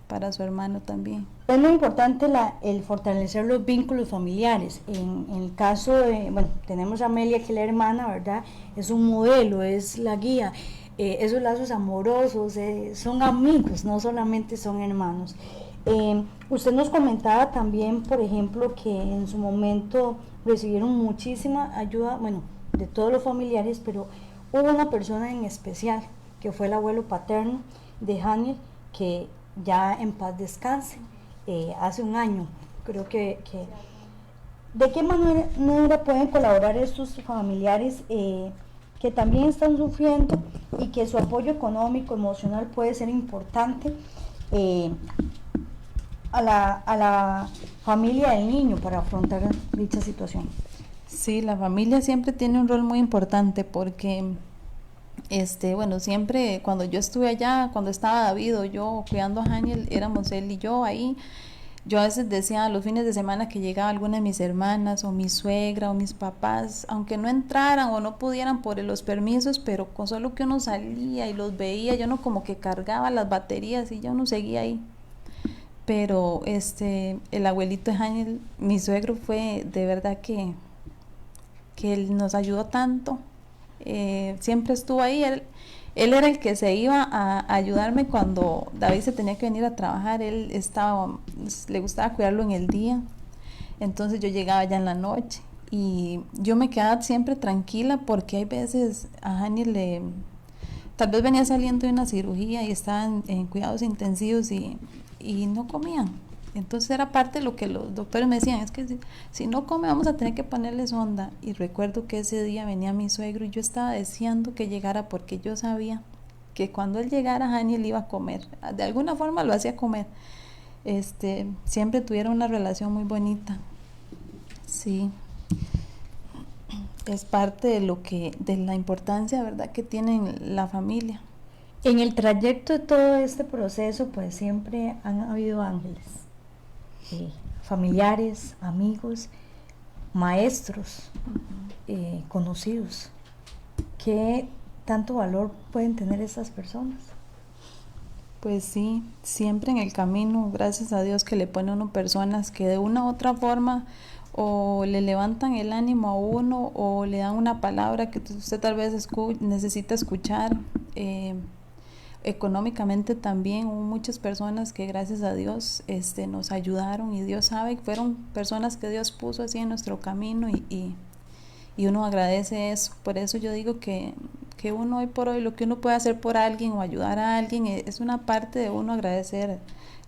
S3: para su hermano también.
S1: Es muy importante el fortalecer los vínculos familiares. En el caso de, bueno, tenemos a Amelia, que es la hermana, ¿verdad? Es un modelo, es la guía. Esos lazos amorosos son amigos, no solamente son hermanos. Usted nos comentaba también, por ejemplo, que en su momento recibieron muchísima ayuda, bueno, de todos los familiares, pero Hubo una persona en especial, que fue el abuelo paterno de Haniel, que ya en paz descanse, hace un año. Creo que ¿de qué manera pueden colaborar estos familiares que también están sufriendo y que su apoyo económico, emocional puede ser importante a la familia del niño para afrontar dicha situación?
S3: Sí, la familia siempre tiene un rol muy importante porque, bueno, siempre cuando yo estuve allá, cuando estaba David o yo cuidando a Haniel, éramos él y yo ahí. Yo a veces decía los fines de semana que llegaba alguna de mis hermanas o mi suegra o mis papás, aunque no entraran o no pudieran por los permisos, pero con solo que uno salía y los veía, yo no como que cargaba las baterías y ya uno seguía ahí. Pero el abuelito de Haniel, mi suegro, fue de verdad que él nos ayudó tanto, siempre estuvo ahí, él era el que se iba a ayudarme cuando David se tenía que venir a trabajar, le gustaba cuidarlo en el día, entonces yo llegaba ya en la noche y yo me quedaba siempre tranquila porque hay veces a Haniel tal vez venía saliendo de una cirugía y estaba en cuidados intensivos y no comían. Entonces era parte de lo que los doctores me decían, es que si no come vamos a tener que ponerle sonda. Y recuerdo que ese día venía mi suegro y yo estaba deseando que llegara porque yo sabía que cuando él llegara Haniel iba a comer. De alguna forma lo hacía comer. Siempre tuvieron una relación muy bonita. Sí. Es parte de la importancia, ¿verdad?, que tiene la familia.
S1: En el trayecto de todo este proceso, pues siempre han habido ángeles. Familiares, amigos, maestros, conocidos. ¿Qué tanto valor pueden tener estas personas?
S3: Pues sí, siempre en el camino, gracias a Dios que le pone a uno personas que de una u otra forma o le levantan el ánimo a uno o le dan una palabra que usted tal vez necesita escuchar. Económicamente también hubo muchas personas que gracias a Dios nos ayudaron y Dios sabe que fueron personas que Dios puso así en nuestro camino y uno agradece eso. Por eso yo digo que uno hoy por hoy lo que uno puede hacer por alguien o ayudar a alguien es una parte de uno agradecer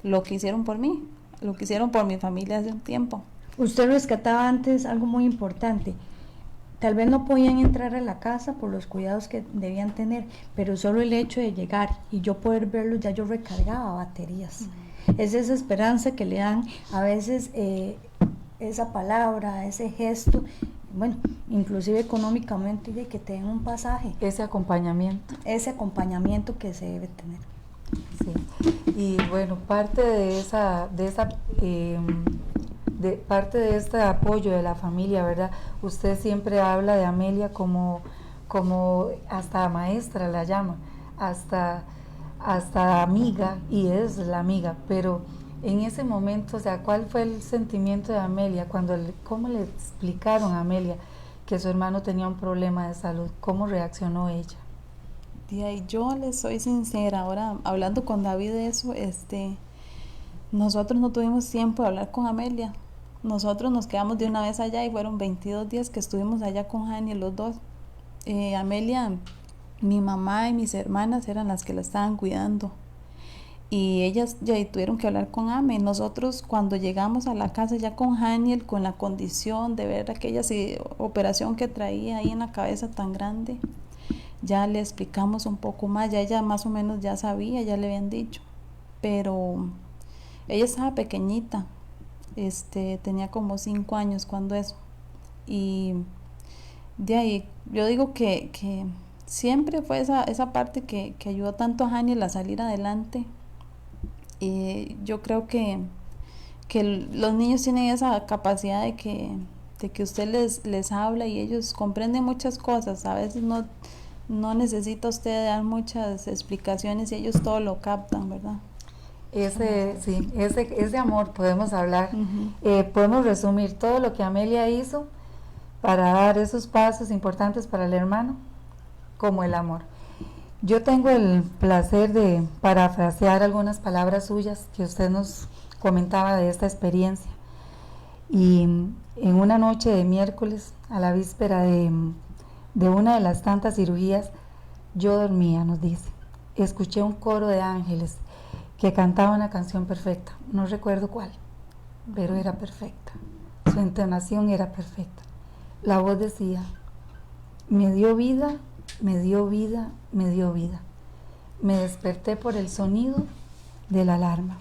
S3: lo que hicieron por mí, lo que hicieron por mi familia hace un tiempo.
S1: Usted rescataba antes algo muy importante. Tal vez no podían entrar a la casa por los cuidados que debían tener, pero solo el hecho de llegar y yo poder verlos, ya yo recargaba baterías. Es esa esperanza que le dan a veces, esa palabra, ese gesto, bueno, inclusive económicamente, de que te den un pasaje.
S2: Ese acompañamiento.
S1: Ese acompañamiento que se debe tener.
S2: Sí. Y bueno, parte de parte de este apoyo de la familia, ¿verdad? Usted siempre habla de Amelia como hasta maestra la llama, hasta amiga, y es la amiga, pero en ese momento, o sea, ¿cuál fue el sentimiento de Amelia cómo le explicaron a Amelia que su hermano tenía un problema de salud? ¿Cómo reaccionó ella?
S3: Y yo les soy sincera, ahora hablando con David de eso, nosotros no tuvimos tiempo de hablar con Amelia. Nosotros nos quedamos de una vez allá y fueron 22 días que estuvimos allá con Haniel los dos. Amelia, mi mamá y mis hermanas eran las que la estaban cuidando y ellas ya tuvieron que hablar con Ame. Nosotros cuando llegamos a la casa ya con Haniel, con la condición de ver aquella operación que traía ahí en la cabeza tan grande, ya le explicamos un poco más, ya ella más o menos ya sabía, ya le habían dicho, pero ella estaba pequeñita. Tenía como 5 años cuando eso, y de ahí yo digo que siempre fue esa parte que ayudó tanto a Haniel a salir adelante. Y yo creo que los niños tienen esa capacidad de que usted les habla y ellos comprenden muchas cosas. A veces no necesita usted dar muchas explicaciones y ellos todo lo captan, ¿verdad?
S2: Ese amor podemos hablar. Podemos resumir todo lo que Amelia hizo para dar esos pasos importantes para el hermano como el amor. Yo tengo el placer de parafrasear algunas palabras suyas que usted nos comentaba de esta experiencia. Y en una noche de miércoles, a la víspera de una de las tantas cirugías, yo dormía, nos dice. Escuché un coro de ángeles que cantaba una canción perfecta, no recuerdo cuál, pero era perfecta. Su entonación era perfecta. La voz decía, me dio vida, me dio vida, me dio vida. Me desperté por el sonido de la alarma.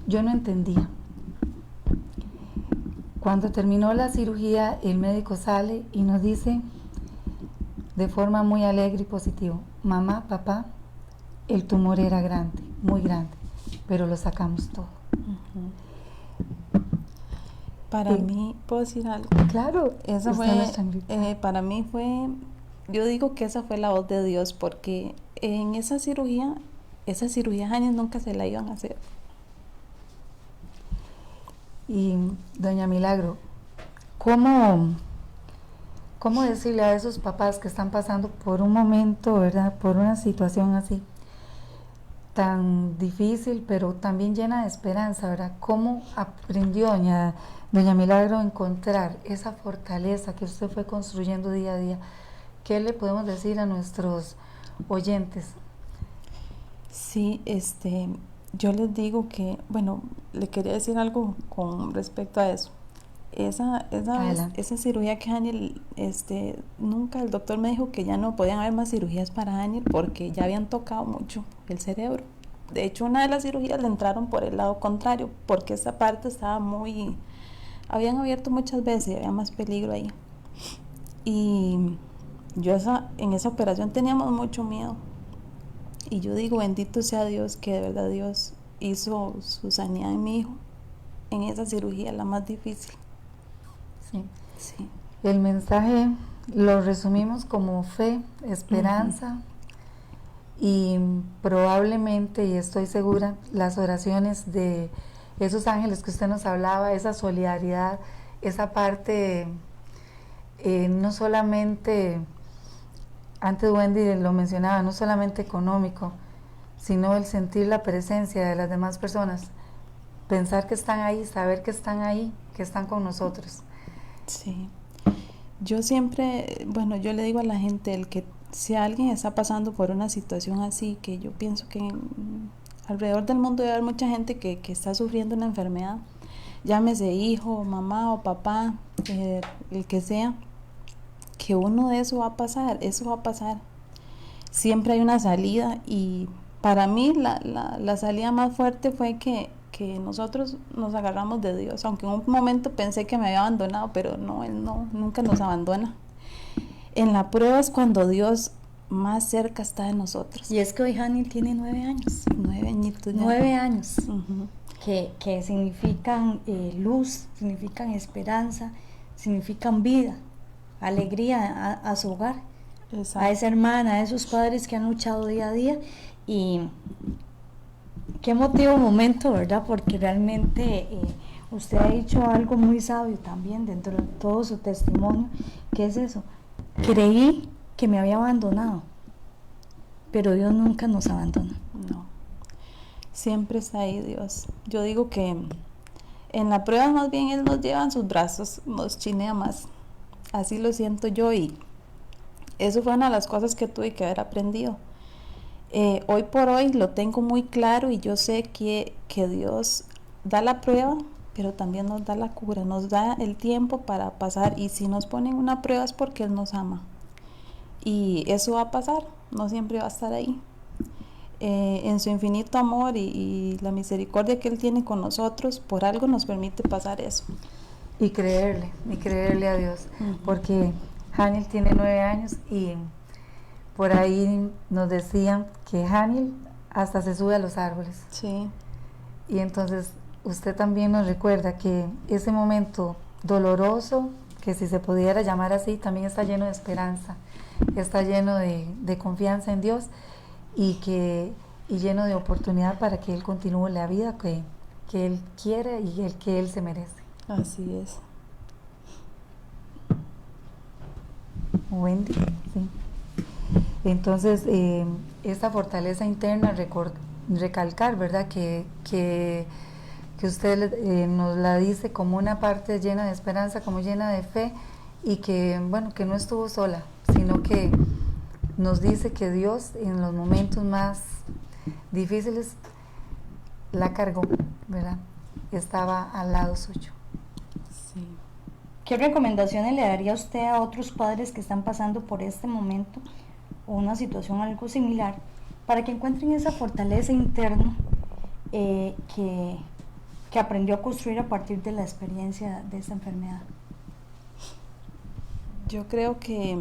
S2: Yo no entendía. Cuando terminó la cirugía, el médico sale y nos dice de forma muy alegre y positiva, mamá, papá, el tumor era grande, muy grande, pero lo sacamos todo.
S3: Para mí, ¿puedo decir algo?
S2: Claro,
S3: Esa fue, para mí fue, yo digo que esa fue la voz de Dios, porque en esa cirugía Jania nunca se la iban a hacer.
S2: Y doña Milagro, ¿cómo decirle a esos papás que están pasando por un momento, ¿verdad? Por una situación así, tan difícil, pero también llena de esperanza, ¿verdad? ¿Cómo aprendió doña Milagro a encontrar esa fortaleza que usted fue construyendo día a día? ¿Qué le podemos decir a nuestros oyentes?
S3: Sí, yo les digo que, bueno, le quería decir algo con respecto a eso. Esa cirugía que Daniel, nunca el doctor me dijo que ya no podían haber más cirugías para Daniel porque ya habían tocado mucho el cerebro. De hecho, una de las cirugías le entraron por el lado contrario porque esa parte estaba habían abierto muchas veces y había más peligro ahí. Y yo en esa operación teníamos mucho miedo. Y yo digo, bendito sea Dios, que de verdad Dios hizo su sanidad en mi hijo en esa cirugía, la más difícil.
S2: Sí. El mensaje lo resumimos como fe, esperanza y probablemente, y estoy segura, las oraciones de esos ángeles que usted nos hablaba, esa solidaridad, esa parte, no solamente, antes Wendy lo mencionaba, no solamente económico, sino el sentir la presencia de las demás personas, pensar que están ahí, saber que están ahí, que están con nosotros.
S3: Sí, yo siempre, bueno, yo le digo a la gente, si alguien está pasando por una situación así, que yo pienso que alrededor del mundo debe haber mucha gente que está sufriendo una enfermedad, llámese hijo, mamá o papá, el que sea, que uno de eso va a pasar, siempre hay una salida y para mí la salida más fuerte fue que nosotros nos agarramos de Dios, aunque en un momento pensé que me había abandonado, pero no, Él nunca nos abandona. En la prueba es cuando Dios más cerca está de nosotros.
S1: Y es que hoy Daniel tiene 9 años.
S3: 9 añitos ya.
S1: 9 años. Que significan luz, significan esperanza, significan vida, alegría a su hogar. Exacto. A esa hermana, a esos padres que han luchado día a día. Y qué emotivo momento, ¿verdad? Porque realmente usted ha dicho algo muy sabio también dentro de todo su testimonio, que es eso. Creí que me había abandonado, pero Dios nunca nos abandona.
S3: No, siempre está ahí Dios. Yo digo que en la prueba más bien Él nos lleva en sus brazos, nos chinea más. Así lo siento yo y eso fue una de las cosas que tuve que haber aprendido. Hoy por hoy lo tengo muy claro y yo sé que Dios da la prueba, pero también nos da la cura, nos da el tiempo para pasar y si nos ponen una prueba es porque Él nos ama y eso va a pasar, no siempre va a estar ahí. En su infinito amor y la misericordia que Él tiene con nosotros, por algo nos permite pasar eso.
S2: Y creerle a Dios, porque Daniel tiene 9 años y por ahí nos decían que Daniel hasta se sube a los árboles.
S3: Sí.
S2: Y entonces usted también nos recuerda que ese momento doloroso, que si se pudiera llamar así, también está lleno de esperanza, está lleno de confianza en Dios y lleno de oportunidad para que Él continúe la vida que Él quiere y el que Él se merece.
S3: Así es.
S2: Wendy, sí. Entonces, esta fortaleza interna, recalcar, ¿verdad? Que usted nos la dice como una parte llena de esperanza, como llena de fe, y que, bueno, que no estuvo sola, sino que nos dice que Dios en los momentos más difíciles la cargó, ¿verdad? Estaba al lado suyo.
S3: Sí.
S1: ¿Qué recomendaciones le daría usted a otros padres que están pasando por este momento o una situación algo similar para que encuentren esa fortaleza interna que aprendió a construir a partir de la experiencia de esta enfermedad?
S3: Yo creo que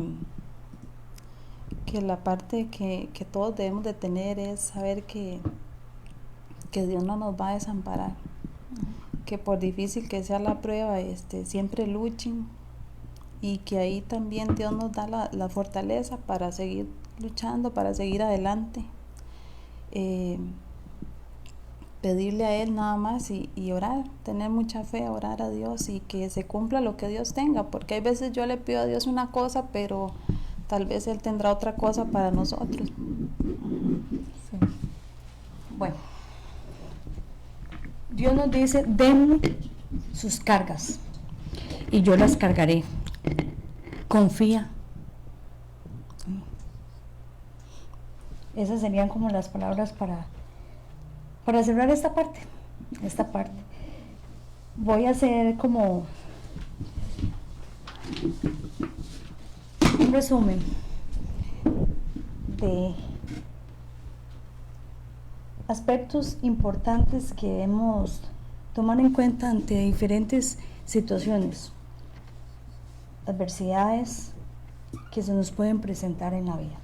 S3: la parte que todos debemos de tener es saber que Dios no nos va a desamparar, que por difícil que sea la prueba, siempre luchen, y que ahí también Dios nos da la fortaleza para seguir luchando, para seguir adelante. Pedirle a Él nada más y orar, tener mucha fe, orar a Dios y que se cumpla lo que Dios tenga, porque hay veces yo le pido a Dios una cosa, pero tal vez Él tendrá otra cosa para nosotros.
S2: Sí.
S1: Bueno, Dios nos dice, denme sus cargas y yo las cargaré. Confía. Esas serían como las palabras para cerrar esta parte. Voy a hacer como un resumen de aspectos importantes que debemos tomar en cuenta ante diferentes situaciones, adversidades que se nos pueden presentar en la vida.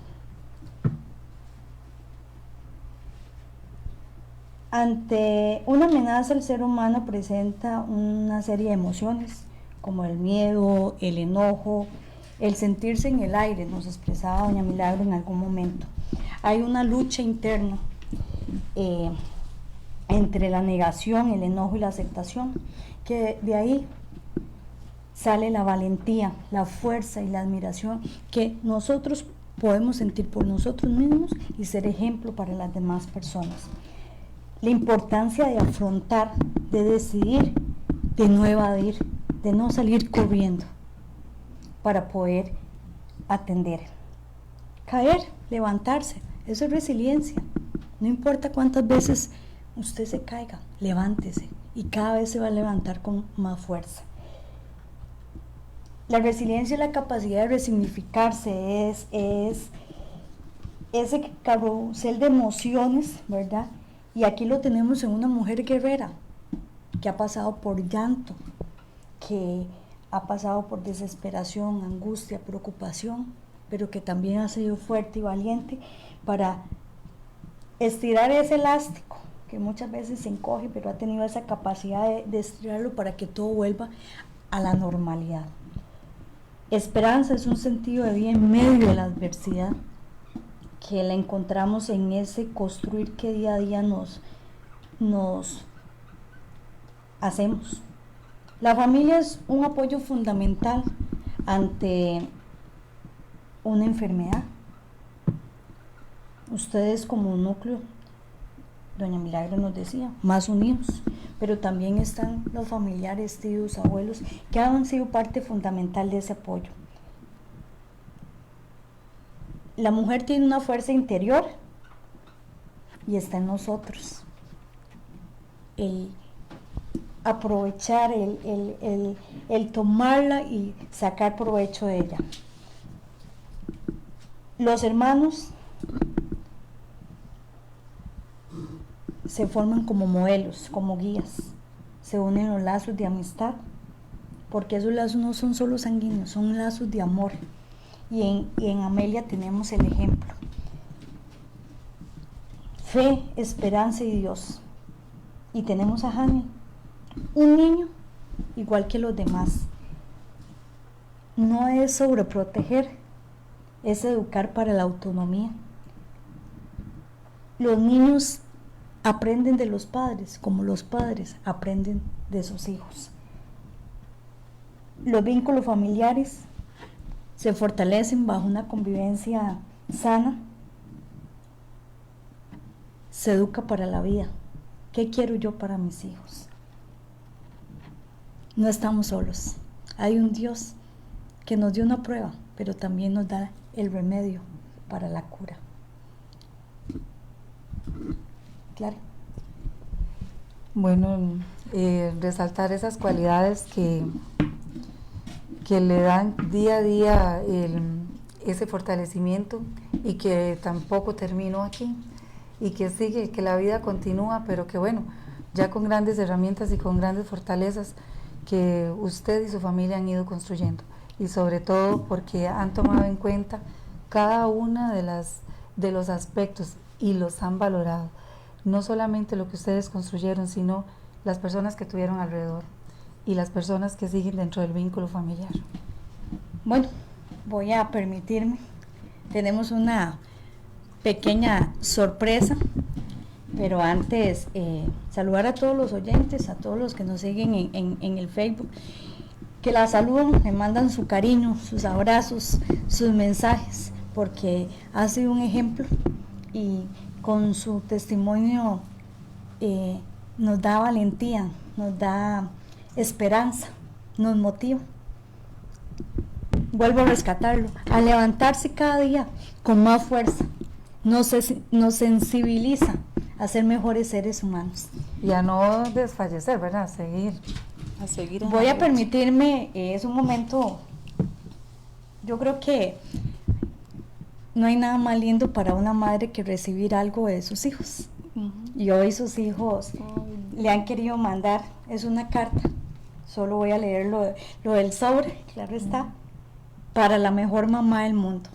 S1: Ante una amenaza, el ser humano presenta una serie de emociones, como el miedo, el enojo, el sentirse en el aire, nos expresaba doña Milagro en algún momento. Hay una lucha interna entre la negación, el enojo y la aceptación, que de ahí sale la valentía, la fuerza y la admiración que nosotros podemos sentir por nosotros mismos y ser ejemplo para las demás personas. La importancia de afrontar, de decidir, de no evadir, de no salir corriendo para poder atender. Caer, levantarse, eso es resiliencia. No importa cuántas veces usted se caiga, levántese y cada vez se va a levantar con más fuerza. La resiliencia es la capacidad de resignificarse, es ese carrusel de emociones, ¿verdad? Y aquí lo tenemos en una mujer guerrera que ha pasado por llanto, que ha pasado por desesperación, angustia, preocupación, pero que también ha sido fuerte y valiente para estirar ese elástico que muchas veces se encoge, pero ha tenido esa capacidad de estirarlo para que todo vuelva a la normalidad. Esperanza es un sentido de vida en medio de la adversidad, que la encontramos en ese construir que día a día nos hacemos. La familia es un apoyo fundamental ante una enfermedad. Ustedes como un núcleo, doña Milagro nos decía, más unidos, pero también están los familiares, tíos, abuelos, que han sido parte fundamental de ese apoyo. La mujer tiene una fuerza interior y está en nosotros. El aprovechar, el tomarla y sacar provecho de ella. Los hermanos se forman como modelos, como guías. Se unen los lazos de amistad, porque esos lazos no son solo sanguíneos, son lazos de amor. Y en Amelia tenemos el ejemplo. Fe, esperanza y Dios. Y tenemos a Jani, un niño igual que los demás. No es sobreproteger, es educar para la autonomía. Los niños aprenden de los padres, como los padres aprenden de sus hijos. Los vínculos familiares se fortalecen bajo una convivencia sana. Se educa para la vida. ¿Qué quiero yo para mis hijos? No estamos solos. Hay un Dios que nos dio una prueba, pero también nos da el remedio para la cura. Claro.
S2: Bueno, resaltar esas cualidades que le dan día a día ese fortalecimiento, y que tampoco terminó aquí, y que sigue, que la vida continúa, pero que bueno, ya con grandes herramientas y con grandes fortalezas que usted y su familia han ido construyendo, y sobre todo porque han tomado en cuenta cada una de los aspectos y los han valorado, no solamente lo que ustedes construyeron, sino las personas que tuvieron alrededor y las personas que siguen dentro del vínculo familiar.
S1: Bueno, voy a permitirme, tenemos una pequeña sorpresa, pero antes saludar a todos los oyentes, a todos los que nos siguen en el Facebook, que la saludan, me mandan su cariño, sus abrazos, sus mensajes, porque ha sido un ejemplo, y con su testimonio nos da valentía, nos da esperanza, nos motiva. Vuelvo a rescatarlo, a levantarse cada día con más fuerza, nos sensibiliza a ser mejores seres humanos.
S2: Y a no desfallecer, ¿verdad? A seguir.
S1: Voy a permitirme, es un momento, yo creo que no hay nada más lindo para una madre que recibir algo de sus hijos. Y hoy sus hijos le han querido mandar, es una carta, solo voy a leer lo del sobre, claro está, para la mejor mamá del mundo.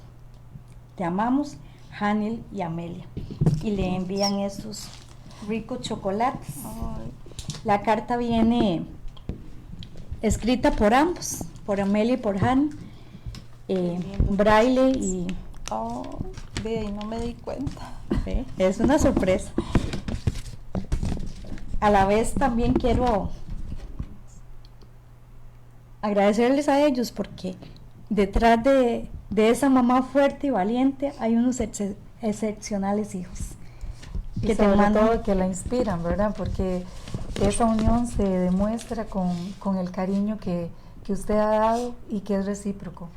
S1: Te amamos, Haniel y Amelia. Y le envían estos ricos chocolates. La carta viene escrita por ambos, por Amelia y por Haniel, braille y...
S3: de ahí no me di cuenta.
S1: ¿Sí? Es una sorpresa. A la vez también quiero agradecerles a ellos, porque detrás de esa mamá fuerte y valiente hay unos excepcionales hijos.
S2: Y que sobre todo que la inspiran, ¿verdad? Porque esa unión se demuestra con el cariño que usted ha dado y que es recíproco.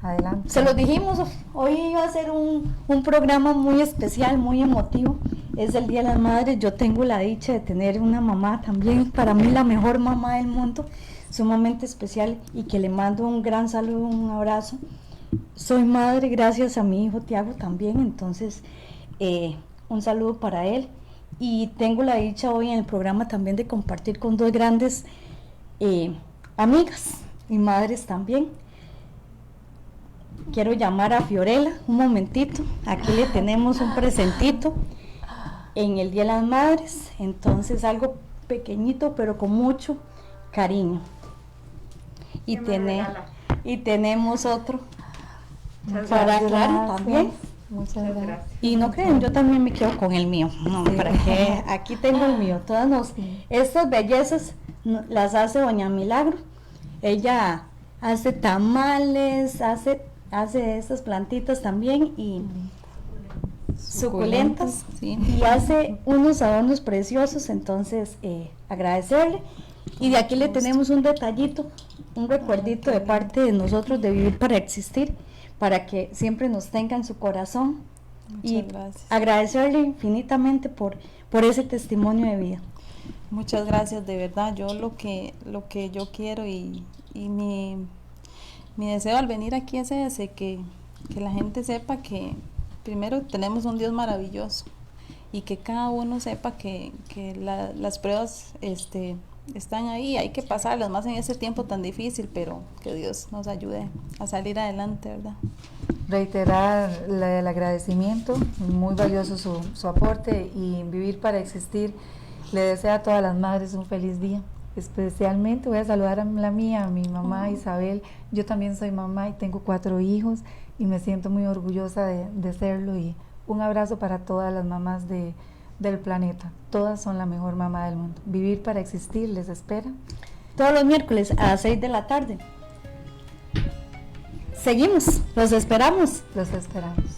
S2: Adelante.
S1: Se lo dijimos, hoy iba a ser un programa muy especial, muy emotivo. Es el Día de las Madres. Yo tengo la dicha de tener una mamá también, para mí la mejor mamá del mundo, sumamente especial, y que le mando un gran saludo, un abrazo. Soy madre gracias a mi hijo Tiago también, entonces un saludo para él. Y tengo la dicha hoy en el programa también de compartir con dos grandes amigas y madres también. Quiero llamar a Fiorella un momentito. Aquí le tenemos un presentito en el Día de las Madres, entonces algo pequeñito pero con mucho cariño. Y tenemos otro para Clara también.
S2: Muchas gracias.
S1: Y no creen, yo también me quedo con el mío. No, para que aquí tengo el mío. Estas bellezas las hace doña Milagro. Ella hace tamales, hace estas plantitas también, y suculentas,
S3: sí.
S1: Y hace unos adornos preciosos. Entonces agradecerle, y de aquí le tenemos un detallito, un recuerdito de parte de nosotros de Vivir para Existir, para que siempre nos tenga en su corazón.
S3: Muchas gracias.
S1: Agradecerle infinitamente por ese testimonio de vida.
S3: Muchas gracias, de verdad. Yo lo que yo quiero y mi deseo al venir aquí es ese, que la gente sepa que primero tenemos un Dios maravilloso, y que cada uno sepa que las pruebas están ahí, hay que pasarlas, más en ese tiempo tan difícil, pero que Dios nos ayude a salir adelante, ¿verdad?
S2: Reiterar el agradecimiento, muy valioso su aporte, y Vivir para Existir le desea a todas las madres un feliz día. Especialmente voy a saludar a la mía, a mi mamá Isabel. Yo también soy mamá y tengo 4 hijos, y me siento muy orgullosa de serlo, y un abrazo para todas las mamás del planeta. Todas son la mejor mamá del mundo. Vivir para Existir les espera
S1: todos los miércoles a las 6 de la tarde. Seguimos, los esperamos.
S2: Los esperamos.